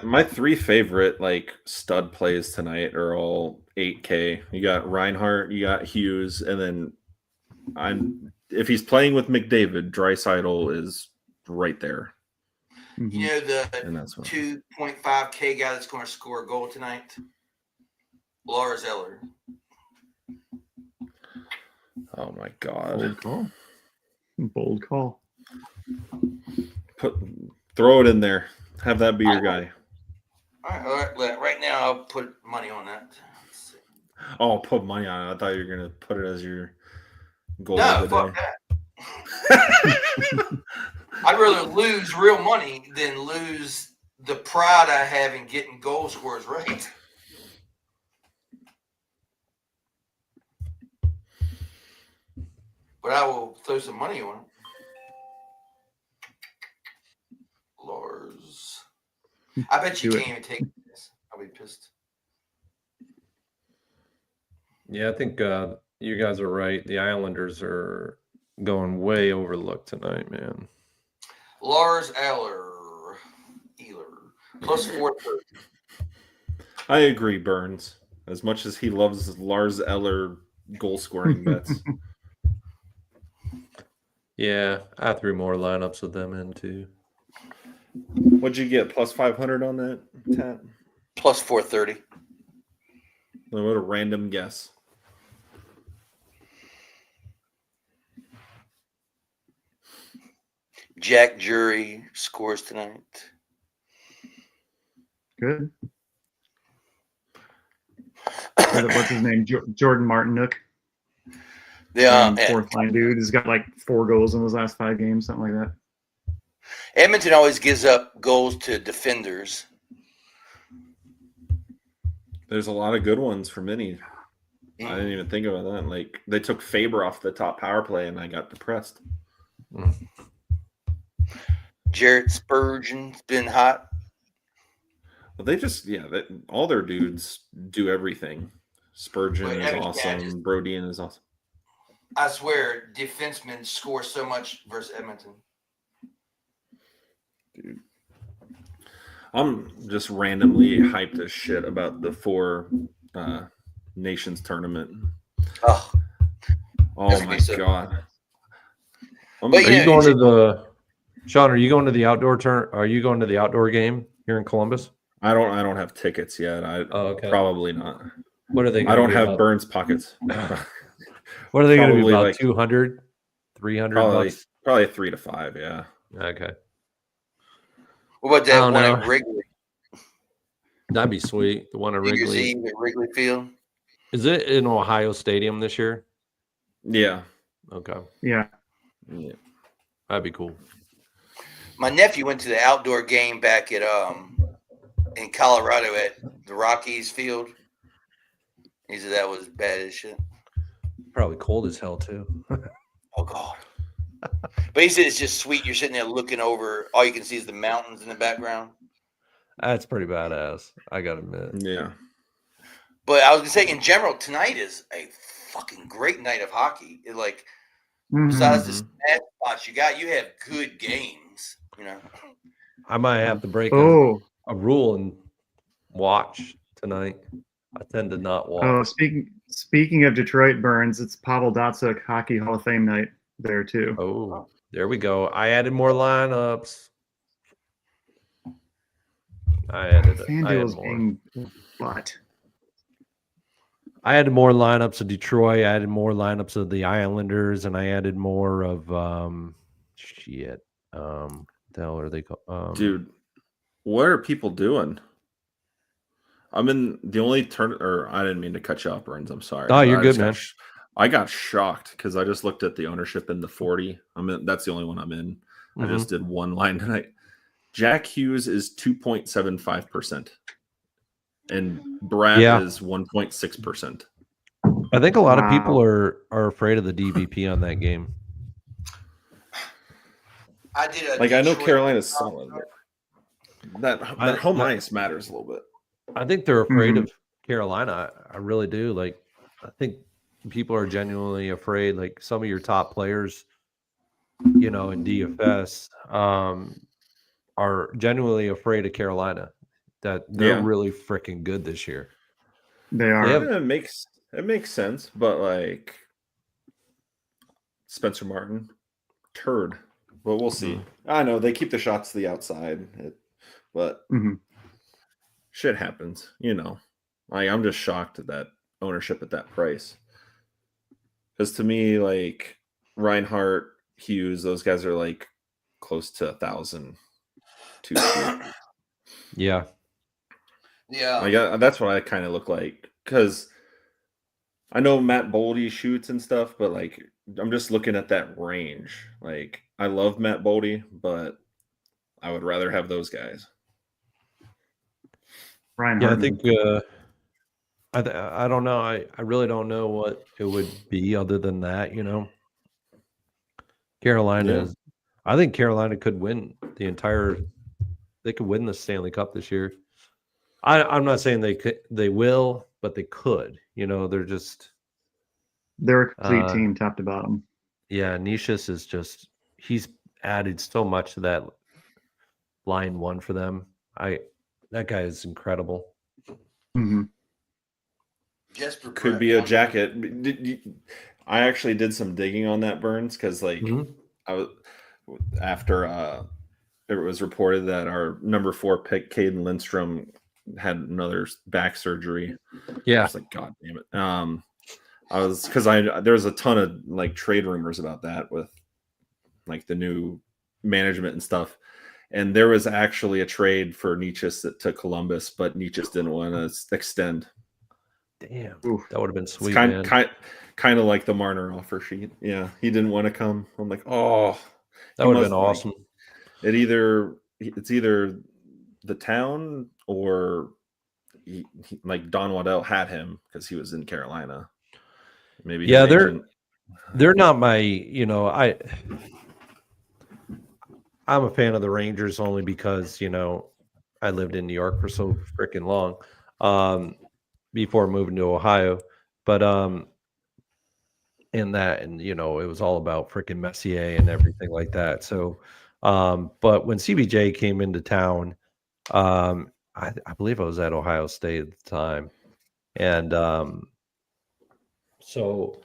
My 3 favorite like stud plays tonight are all 8K. You got Reinhardt, you got Hughes, and then if he's playing with McDavid, Draisaitl is right there. Mhm. You know the And that's what 2.5K guy that's going to score a goal tonight? Lars Eller. Oh my god. Bold call. Bold call. Throw it in there. Have that be your guy. All right. Right now, I'll put money on that. Let's see. Oh, put money on it. I thought you were gonna put it as your goal No, of the fuck day. that. I'd rather lose real money than lose the pride I have in getting goal scores right. But I will throw some money on it. Lars. I bet you Do it. can't even take this. I'll be pissed. Yeah, I think you guys are right. The Islanders are going way overlooked tonight, man. Lars Eller. Plus 430. I agree, Burns. As much as he loves Lars Eller goal scoring bets. Yeah, I threw more lineups with them in too. What'd you get? Plus 500 on that, Tat? Plus 430. What a random guess. Jack Jury scores tonight. Good. What's his name? Jordan Martinook. Yeah, Fourth line dude. He's got like 4 goals in his last 5 games, something like that. Edmonton always gives up goals to defenders. There's a lot of good ones for many. I didn't even think about that. Like they took Faber off the top power play, and I got depressed. Jarrett Spurgeon's been hot. Well, they just all their dudes do everything. Spurgeon But is Evan awesome. Gadget- Brodian is awesome. I swear, defensemen score so much versus Edmonton. Dude, I'm just randomly hyped as shit about the 4 Nations tournament. Oh, Oh That's gonna my be so god! But, Are you you know, going to the Sean? Are you going to the outdoor turn? Are you going to the outdoor game here in Columbus? I don't have tickets yet. Okay. Probably not. What are they? I don't have about? Burns pockets. What are they going to be Probably about? like 200, 300 bucks? Probably 3 to 5. Yeah. Okay, what about I that don't one know. at Wrigley? that'd be sweet. The one at New Year's Wrigley. Eve at Wrigley Field. Is it in Ohio Stadium this year? Yeah. Okay, Yeah. Yeah. that'd be cool. My nephew went to the outdoor game back at in Colorado at the Rockies field. He said that was bad as shit. Probably cold as hell too. Oh God. But he said it's just sweet. You're sitting there looking over. All you can see is the mountains in the background. That's pretty badass. I gotta admit. Yeah. But I was gonna say, in general, tonight is a fucking great night of hockey. It, like, besides the smash spots you got, you have good games. You know. I might have to break Oh, a rule and watch tonight. I tend to not watch. oh, speaking of Detroit, Burns, it's Pavel Datsyuk Hockey Hall of Fame night there too. Oh, there we go. I added more lineups. I added FanDuel's more. being butt. I added more lineups of Detroit. I added more lineups of the Islanders, and I added more of shit. The hell are they called? Dude, what are people doing? I'm in the only turn, or I didn't mean to cut you off, Burns. I'm sorry. Oh, you're I good, just man. I got shocked because I just looked at the ownership in the 40. That's the only one I'm in. I just did one line tonight. Jack Hughes is 2.75%, and Brad is 1.6%. I think a lot of people are afraid of the DVP on that game. I did a I know Detroit- Carolina's solid. But that home ice matters a little bit. I think they're afraid of Carolina. I really do. Like, I think people are genuinely afraid. Like some of your top players, in DFS, are genuinely afraid of Carolina. That they're really freaking good this year. They are. It makes sense, but Spencer Martin, turd. But we'll see. I know they keep the shots to the outside, but shit happens. I'm just shocked at that ownership at that price. Because to me, like Reinhardt, Hughes, those guys are like close to 1,000. Yeah. That's what I kind of look like. Because I know Matt Boldy shoots and stuff, but like I'm just looking at that range. Like I love Matt Boldy, but I would rather have those guys. Ryan Yeah, Hartman. I think I don't know. I really don't know what it would be other than that. Carolina is. I think Carolina could win the entire. They could win the Stanley Cup this year. I'm not saying they will, but they could. They're just. They're a complete team, top to bottom. Yeah, Nishis is just. He's added so much to that line one for them. That guy is incredible. Mm-hmm. Jesper Could be a jacket. I actually did some digging on that, Burns, because like I was after it was reported that our number 4 pick, Caden Lindstrom, had another back surgery. Yeah, I was like, God damn it. There was a ton of like trade rumors about that with like the new management and stuff. And there was actually a trade for Nishis to Columbus, but Nishis didn't want to extend. Damn, Oof. that would have been sweet. Kind of like the Marner offer sheet. Yeah, he didn't want to come. I'm like, oh, that would have been awesome. It's either the town or like Don Waddell had him because he was in Carolina. Maybe they're not my. I'm a fan of the Rangers only because I lived in New York for so freaking long before moving to Ohio, but it was all about freaking Messier and everything like that. So, but when CBJ came into town, I believe I was at Ohio State at the time, and so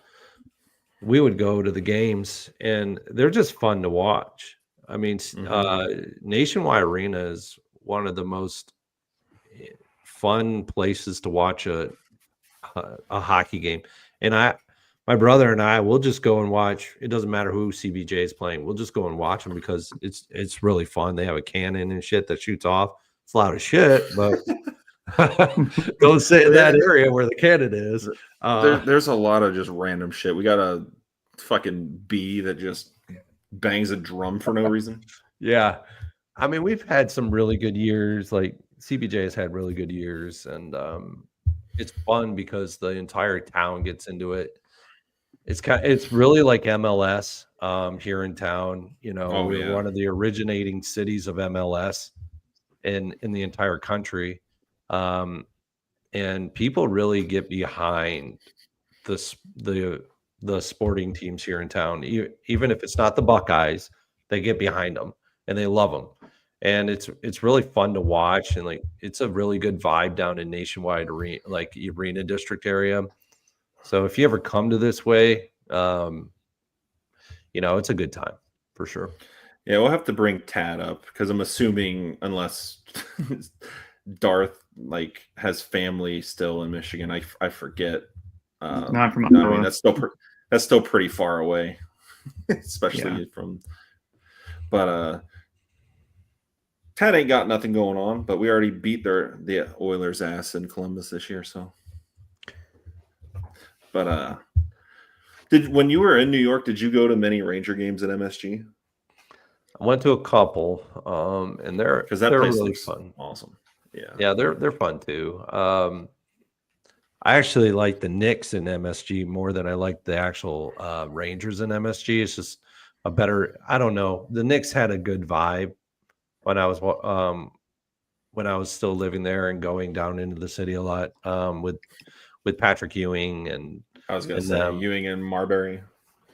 we would go to the games, and they're just fun to watch. I mean, Nationwide Arena is one of the most fun places to watch a hockey game. And my brother and I will just go and watch. It doesn't matter who CBJ is playing. We'll just go and watch them because it's really fun. They have a cannon and shit that shoots off. It's loud as shit, but go sit in that area where the cannon is. There's a lot of just random shit. We got a fucking bee that just bangs a drum for no reason. Yeah. I mean, we've had some really good years. Like CBJ has had really good years, and it's fun because the entire town gets into it. It's really like MLS here in town. We're one of the originating cities of MLS in the entire country, and people really get behind the sporting teams here in town. Even if it's not the Buckeyes, they get behind them and they love them. And it's really fun to watch, and like it's a really good vibe down in Nationwide Arena, like Arena District area. So if you ever come to this way, it's a good time for sure. Yeah, we'll have to bring Tad up because I'm assuming unless Darth like has family still in Michigan, I forget. Not from I mean, that's still pretty far away, especially from. But Tad ain't got nothing going on. But we already beat the Oilers' ass in Columbus this year, so. But when you were in New York, did you go to many Ranger games at MSG? I went to a couple, and they're place really fun. Awesome. Yeah, they're fun too. I actually like the Knicks in MSG more than I like the actual Rangers in MSG. It's just a better. I don't know. The Knicks had a good vibe when I was still living there and going down into the city a lot with Patrick Ewing and I was going to say Ewing and Marbury.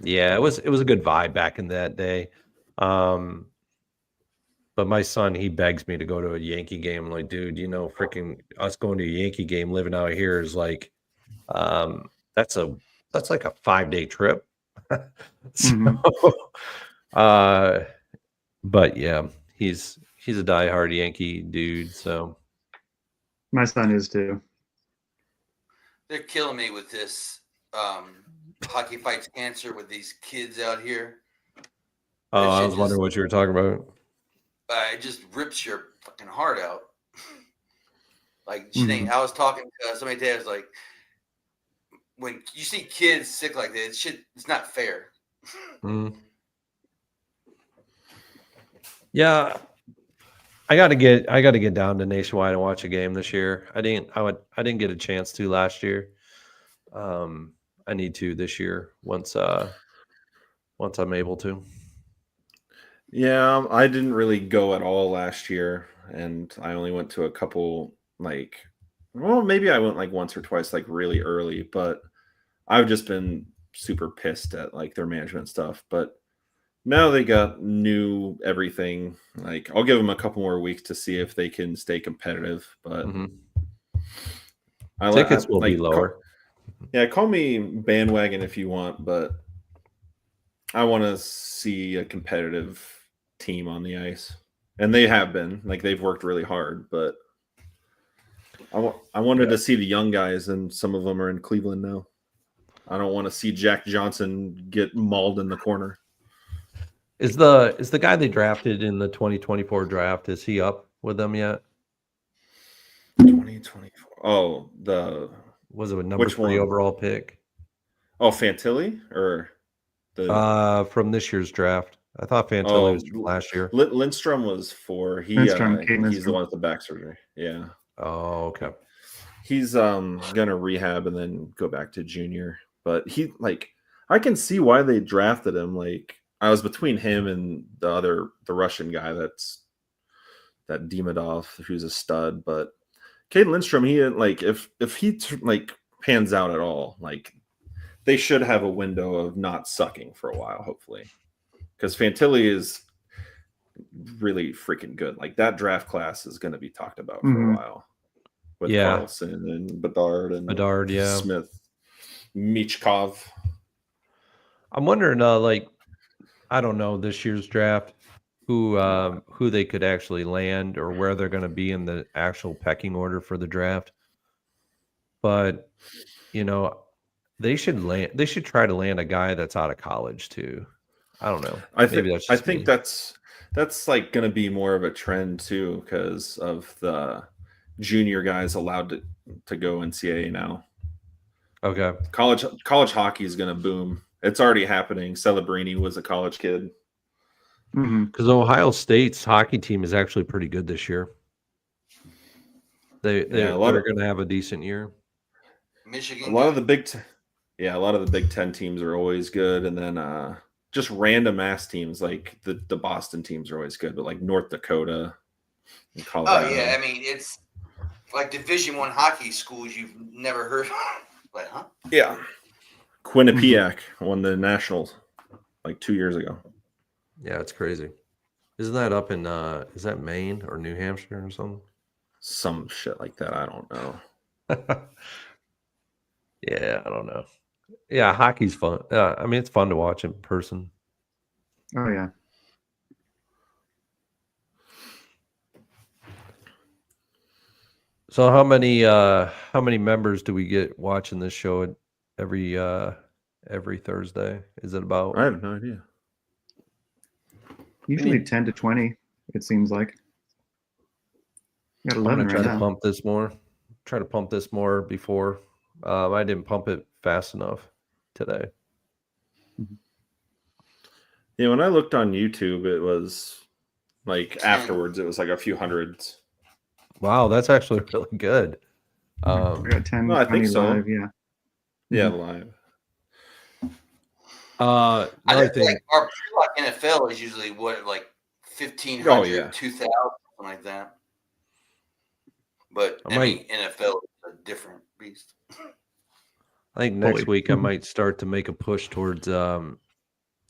Yeah, it was a good vibe back in that day. But my son, he begs me to go to a Yankee game. I'm like, dude, freaking us going to a Yankee game, living out here is like, that's like a 5-day trip. So, Mhm. but yeah, he's a diehard Yankee dude. So My son is too. They're killing me with this hockey fights cancer with these kids out here. oh, That I shit was wondering what you were talking about. it just rips your fucking heart out. Like, Mhm. I was talking to somebody today. I was like, when you see kids sick like that, it's not fair. Mm. Yeah, I got to get down to Nationwide and watch a game this year. I didn't get a chance to last year. I need to this year once I'm able to. Yeah, I didn't really go at all last year, and I only went to a couple, like, well, maybe I went like once or twice, like really early, but I've just been super pissed at like their management stuff. But now they got new everything. Like, I'll give them a couple more weeks to see if they can stay competitive. But Hmm. I Tickets will be like, lower. yeah, call me bandwagon if you want, but I want to see a competitive team on the ice, and they have been. Like, they've worked really hard, but I wanted Yeah. to see the young guys, and some of them are in Cleveland now. I don't want to see Jack Johnson get mauled in the corner. Is the guy they drafted in the 2024 draft, is he up with them yet? 2024. Oh, Was it a number which 3 one? overall pick? Oh, Fantilli or the From this year's draft. I thought Fantilli was from last year. Lindstrom was 4. Lindstrom, Kate He's the Lindstrom. one with the back surgery. Yeah. Oh, okay. He's gonna rehab and then go back to junior. But he, like, I can see why they drafted him. Like, I was between him and the Russian guy that Demidov, who's a stud. But Cade Lindstrom, he like if he like pans out at all, like, they should have a window of not sucking for a while, hopefully, because Fantilli is really freaking good. Like, that draft class is going to be talked about for a Mhm. while with Yeah. Carlson and Bedard and Bedard, yeah. Smith, Michkov. I'm wondering, like, I don't know this year's draft, who they could actually land or where they're going to be in the actual pecking order for the draft. But you know, they should try to land a guy that's out of college too. I don't know. Maybe that's I just think me. that's like going to be more of a trend too, because of the junior guys allowed to go NCAA now. Okay. College hockey is going to boom. It's already happening. Celebrini was a college kid. Mhm. Because Ohio State's hockey team is actually pretty good this year. Yeah, They're going to have a decent year. Michigan. a lot of the a lot of the Big Ten teams are always good, and then just random ass teams like the Boston teams are always good, but like North Dakota and Oh Colorado. yeah, I mean it's like Division I hockey schools you've never heard of. Like, huh? Yeah. Quinnipiac won the Nationals like 2 years ago. Yeah, it's crazy. Isn't that up in is that Maine or New Hampshire or something? Some shit like that. I don't know. Yeah, I don't know. Yeah, hockey's fun. I mean, it's fun to watch in person. Oh yeah. So how many members do we get watching this show every Thursday? Is it about? I have no idea. Usually 10 to 20, it seems like. You got I'm 11 gonna try right to now. pump this more. Try to pump this more before. I didn't pump it fast enough today. Yeah, when I looked on YouTube, it was like 10. afterwards, it was like a few hundreds. Wow, that's actually really good. I got 10, No, I 20 think so. live, yeah. Yeah, live. I Another just feel thing. like our pre-lock NFL is usually what, like 1,500, Oh, yeah. 2,000, something like that. But I I mean, NFL is a different beast. I think next Fully. week I might start to make a push towards the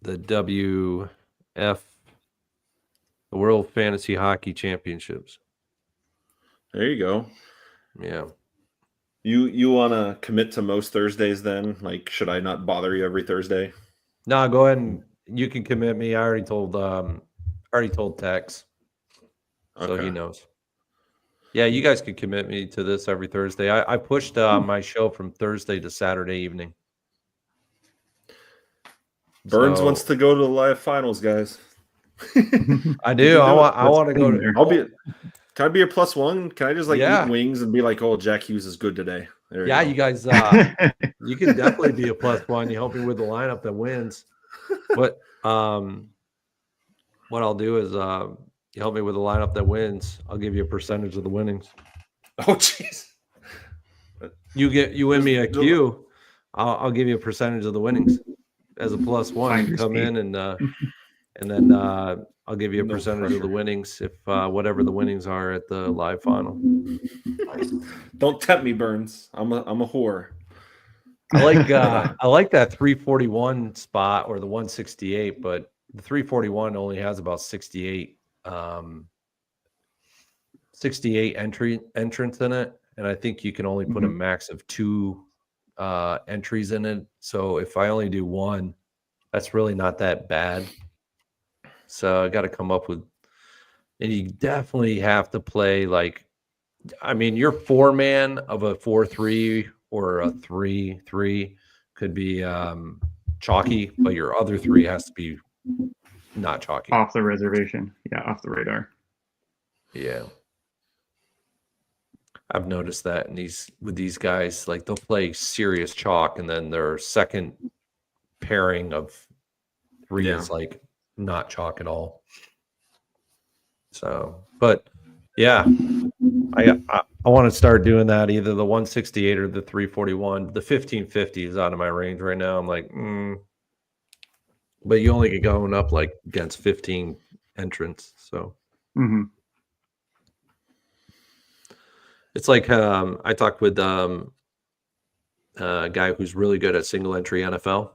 WF, the World Fantasy Hockey Championships. There you go. Yeah. You want to commit to most Thursdays then? Like, should I not bother you every Thursday? No, go ahead and you can commit me. I already told Tex, so he Okay. knows. Yeah, you guys can commit me to this every Thursday. I pushed my show from Thursday to Saturday evening. Burns So- wants to go to the live finals, guys. I do. I want to go to. there. I'll be. Can I be a +1? Can I just like Yeah. eat wings and be like, "Oh, Jack Hughes is good today"? There Yeah, go. you guys. You can definitely be a +1. You help me with the lineup that wins. But what I'll do is you help me with the lineup that wins. I'll give you a percentage of the winnings. Oh, jeez. You win me a Just- Q. I'll give you a percentage of the winnings as a +1. Find You your come speed. in and then I'll give you a No percentage of the pressure. winnings if whatever the winnings are at the live final. Don't tempt me, Burns. I'm a whore. I like that 341 spot or the 168, but the 341 only has about 68 entrants in it, and I think you can only put a max of 2 entries in it. So if I only do 1, that's really not that bad. So I got to come up with, and you definitely have to play like, I mean, your 4-man of a 4-3 or a 3-3 could be chalky, but your other 3 has to be not chalky. Off the reservation. Yeah, off the radar. Yeah. I've noticed that with these guys, like they'll play serious chalk, and then their second pairing of 3 Yeah. is like not chalk at all. So, but yeah, I want to start doing that, either the 168 or the 341. The 1550 is out of my range right now. I'm like, but you only get going up like against 15 entrants, so. Hmm. It's like I talked with a guy who's really good at single entry NFL,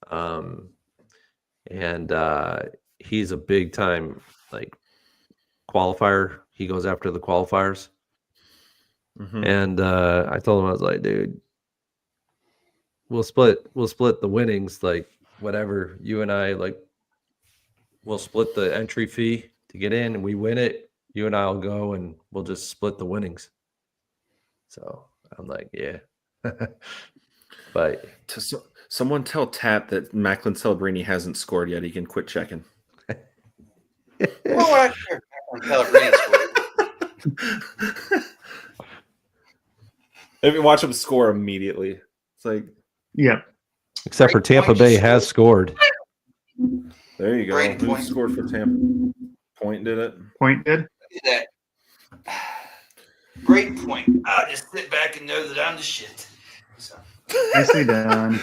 and he's a big time like qualifier. He goes after the qualifiers, and I told him, I was like, dude, we'll split the winnings, like whatever. You and I, like, we'll split the entry fee to get in, and we win it. You and I'll go, and we'll just split the winnings. So I'm like, yeah. But Someone tell Tap that Macklin Celebrini hasn't scored yet. He can quit checking. Well, I care if Pellegrini scored. If you watch him score immediately, it's like, Yep. except for Great Tampa point. Bay has scored. there you go. Great Who point. scored for Tampa? Point did it. Point did. Look at that. Great point. I'll just sit back and know that I'm the shit. So, Nicely done.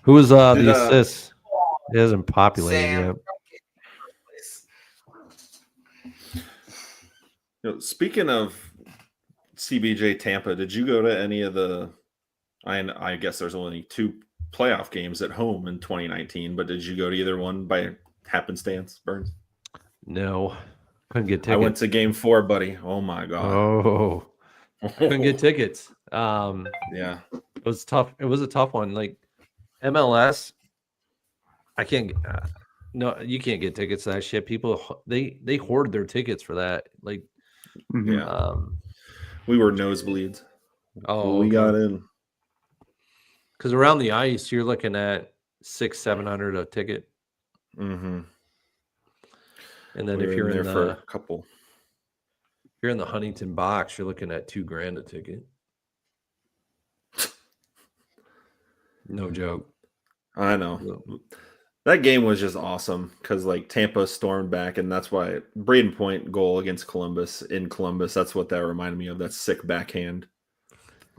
Who's the Did, assists? It hasn't populated Sam, yet. Speaking of CBJ Tampa, did you go to any of the? I guess there's only 2 playoff games at home in 2019, but did you go to either one by happenstance, Burns? No, couldn't get tickets. I went to Game 4, buddy. Oh my god! Oh, couldn't get tickets. Yeah, It was tough. It was a tough one. Like MLS, I can't. No, you can't get tickets to that shit. People they hoard their tickets for that. Like, Mhm. yeah. We were nosebleeds. oh, we got in. because around the ice, you're looking at $600-700 a ticket, Mm-hmm. and then We if were you're there in for the a couple. if you're in the Huntington box, you're looking at $2,000 a ticket. No joke. I know. That game was just awesome because like Tampa stormed back, and that's why Braden Point goal against Columbus in Columbus. That's what that reminded me of. That sick backhand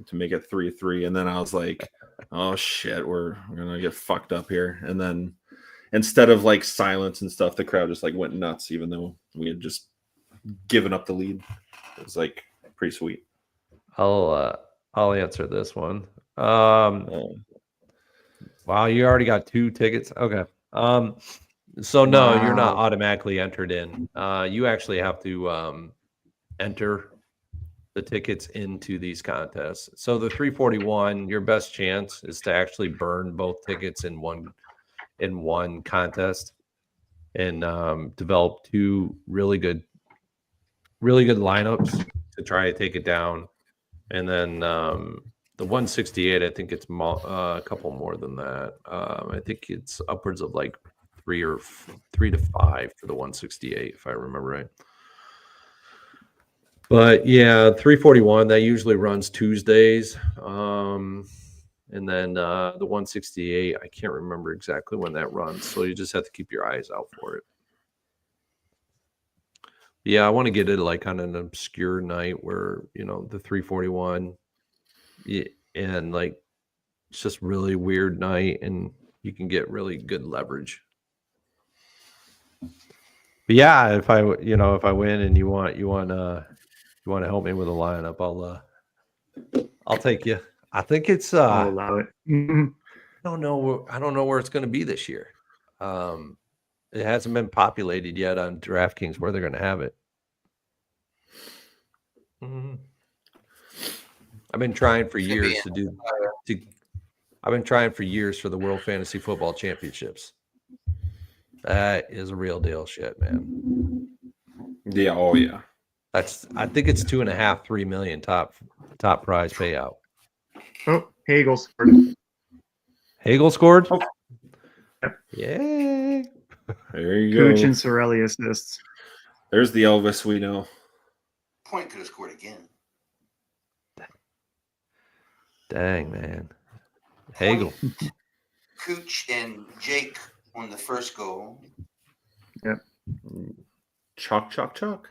to make it 3-3. And then I was like, oh shit, we're gonna get fucked up here. And then instead of like silence and stuff, the crowd just like went nuts, even though we had just given up the lead. It was like pretty sweet. I'll answer this one. Oh. Wow, you already got 2 tickets. Okay. So no, you're not Wow. automatically entered in. You actually have to enter the tickets into these contests. So the 341, your best chance is to actually burn both tickets in one contest and develop two really good lineups to try to take it down. And then the 168, I think it's a couple more than that. I think it's upwards of like 3 to 5 for the 168, if I remember right. But yeah, 341 that usually runs Tuesdays. And then the 168, I can't remember exactly when that runs, so you just have to keep your eyes out for it. Yeah, I want to get it like on an obscure night where, the 341 and like it's just really weird night and you can get really good leverage. But yeah, if I win and you want to help me with a lineup, I'll take you. I think it's I'll allow it. Mhm. I don't know where it's going to be this year. It hasn't been populated yet on DraftKings where they're going to have it. I've been trying for years I've been trying for years for the World Fantasy Football Championships. That is a real deal shit, man. Yeah. Oh yeah. I think it's 2.5, 3 million top prize payout. Oh, Hagel scored. Hagel scored? Oh. Yep. Yay. There you Cooch go. and Sorelli assists. There's the Elvis we know. Point could have scored again. Dang, man. Hagel. Cooch and Jake on the first goal. Yep. Chalk, chalk, chalk.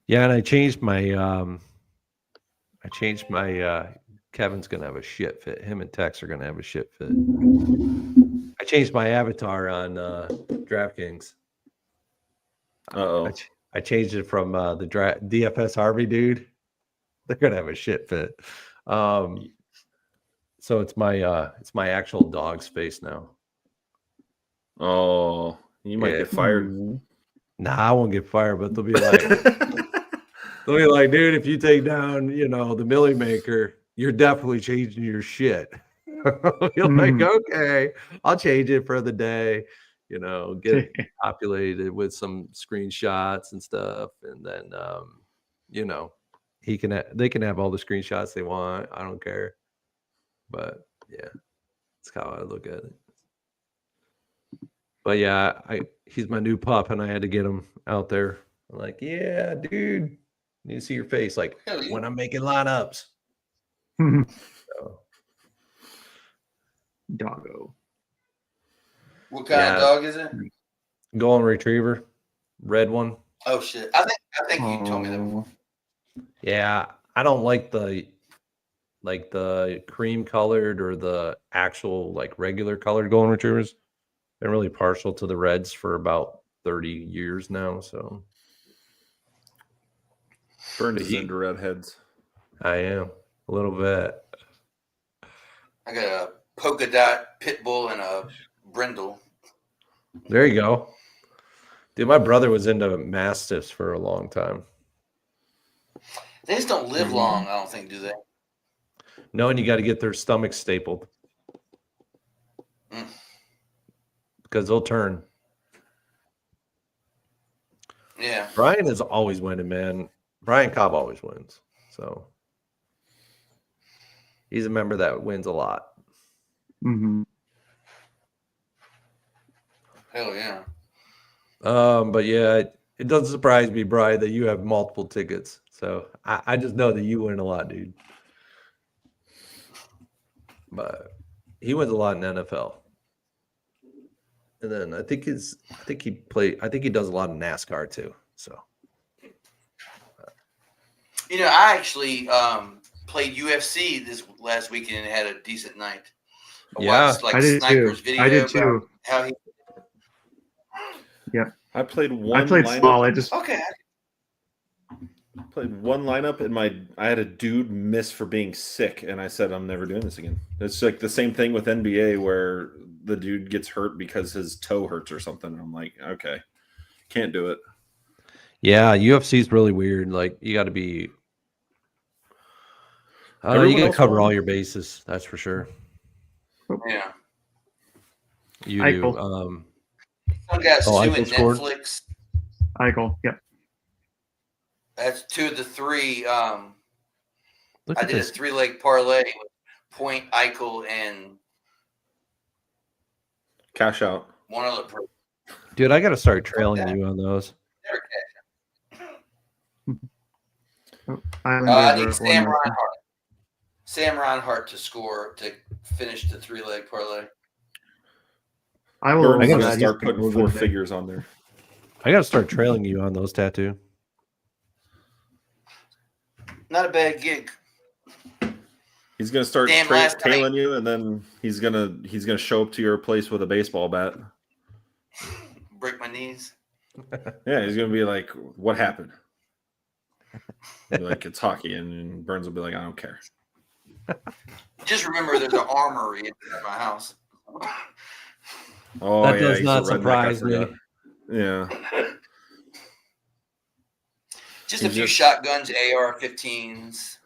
Yeah, and I changed my Kevin's gonna have a shit fit. Him and Tex are gonna have a shit fit. I changed my avatar on DraftKings. Uh-oh. I changed it from the DFS Harvey dude. They're gonna have a shit fit. So it's my actual dog's face now. Oh, you might get fired. Nah, I won't get fired, but they'll be like, dude, if you take down, the Millie Maker, you're definitely changing your shit. You're like, okay, I'll change it for the day, get it populated with some screenshots and stuff. And then, they can have all the screenshots they want. I don't care. But yeah, that's how I look at it. But yeah, he's my new pup, and I had to get him out there. I'm like, yeah, dude, need to see your face, like when I'm making lineups. So. Doggo. What kind of dog is it? Golden Retriever, red one. Oh shit! I think you told me that before. Yeah, I don't like the cream colored or the actual like regular colored golden retrievers. Been really partial to the reds for about 30 years now. So Burned his into redheads. I am a little bit. I got a polka dot pit bull and a brindle. There you go. Dude, my brother was into mastiffs for a long time. They just don't live long, I don't think, do they? No, and you got to get their stomachs stapled. Because they'll turn. Yeah. Brian is always winning, man. Brian Cobb always wins. So he's a member that wins a lot. Mm-hmm. Hell yeah. But yeah, it doesn't surprise me, Brian, that you have multiple tickets. So I just know that you win a lot, dude. But he wins a lot in NFL. And then I think he does a lot of NASCAR too. So I actually played UFC this last weekend and had a decent night. I watched I did Sniper's too. video I did too. how he I played one. I played lineup. small. I just played one lineup, and I had a dude miss for being sick, and I said I'm never doing this again. It's like the same thing with NBA where the dude gets hurt because his toe hurts or something. I'm like, okay, can't do it. Yeah, UFC is really weird. Like you got to be. You Everyone got to else cover won. all your bases. That's for sure. Yeah. You Eichel. do. Some guys Oh, suing Eichel scored? Netflix. Eichel. Yep. That's 2 of the 3. Look I at did a this. 3-leg parlay with Point, Eichel, and Cash out. one other person. Dude, I got to start trailing that. you on those. Never catch. Islanders I are need up Sam 1-0. Reinhart. Sam Reinhart to score to finish the 3-leg parlay. I will. Burns I is gotta gonna he's start gonna putting move 4 in there. figures on there. I got to start trailing you on those tattoo. Not a bad gig. He's gonna start Damn, last night- tailing you, and then he's gonna show up to your place with a baseball bat. Break my knees. Yeah, he's gonna be like, "What happened?" He'll be like, "It's hockey," and Burns will be like, "I don't care." Just remember, there's an armory at my house. Oh That yeah, does he's not a redneck, I surprise me. forgot. Yeah, Just a He's few just- shotguns, AR-15s.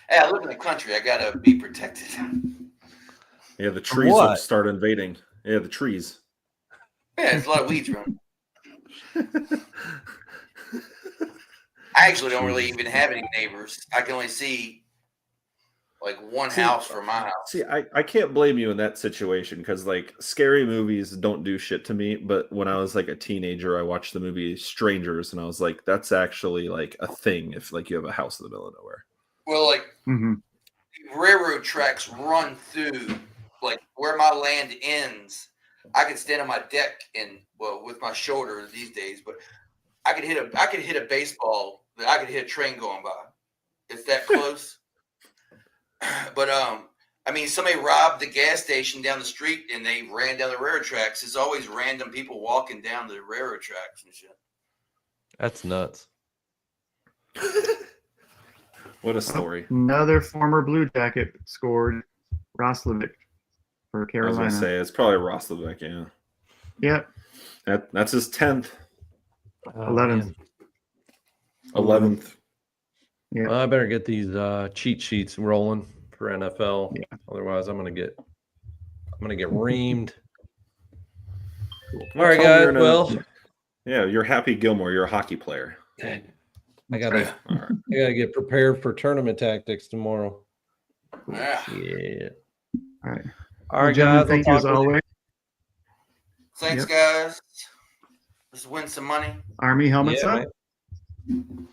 Hey, I live in the country. I gotta be protected. yeah. The trees will what? start invading. Yeah, the trees. Yeah, it's a lot of weeds around. I actually don't really even have any neighbors. I can only see like one See, house from my house. See, I can't blame you in that situation because like scary movies don't do shit to me. But when I was like a teenager, I watched the movie Strangers, and I was like, that's actually like a thing if like you have a house in the middle of nowhere. Well, like Mm-hmm. railroad tracks run through, like where my land ends. I could stand on my deck and with my shoulder these days, but I could hit a baseball. I could hit a train going by. It's that close. But I mean, somebody robbed the gas station down the street and they ran down the railroad tracks. It's always random people walking down the railroad tracks and shit. That's nuts. What a story! Another former Blue Jacket scored. Roslovic for I was Carolina. gonna say it's probably Roslovic. Yeah, Yep. that's his 10th, 11th. 11th. Yeah. Well, I better get these cheat sheets rolling for NFL. Yeah. Otherwise, I'm gonna get reamed. Cool. All right, Tom, guys. you're in a- Well, yeah, you're Happy Gilmore. You're a hockey player. I gotta All right. get prepared for tournament tactics tomorrow. Yeah. Yeah. All right. All right, Gentlemen, guys. thank you as always. Thanks, Yep. guys. Let's win some money. Army helmets Yeah, up. man.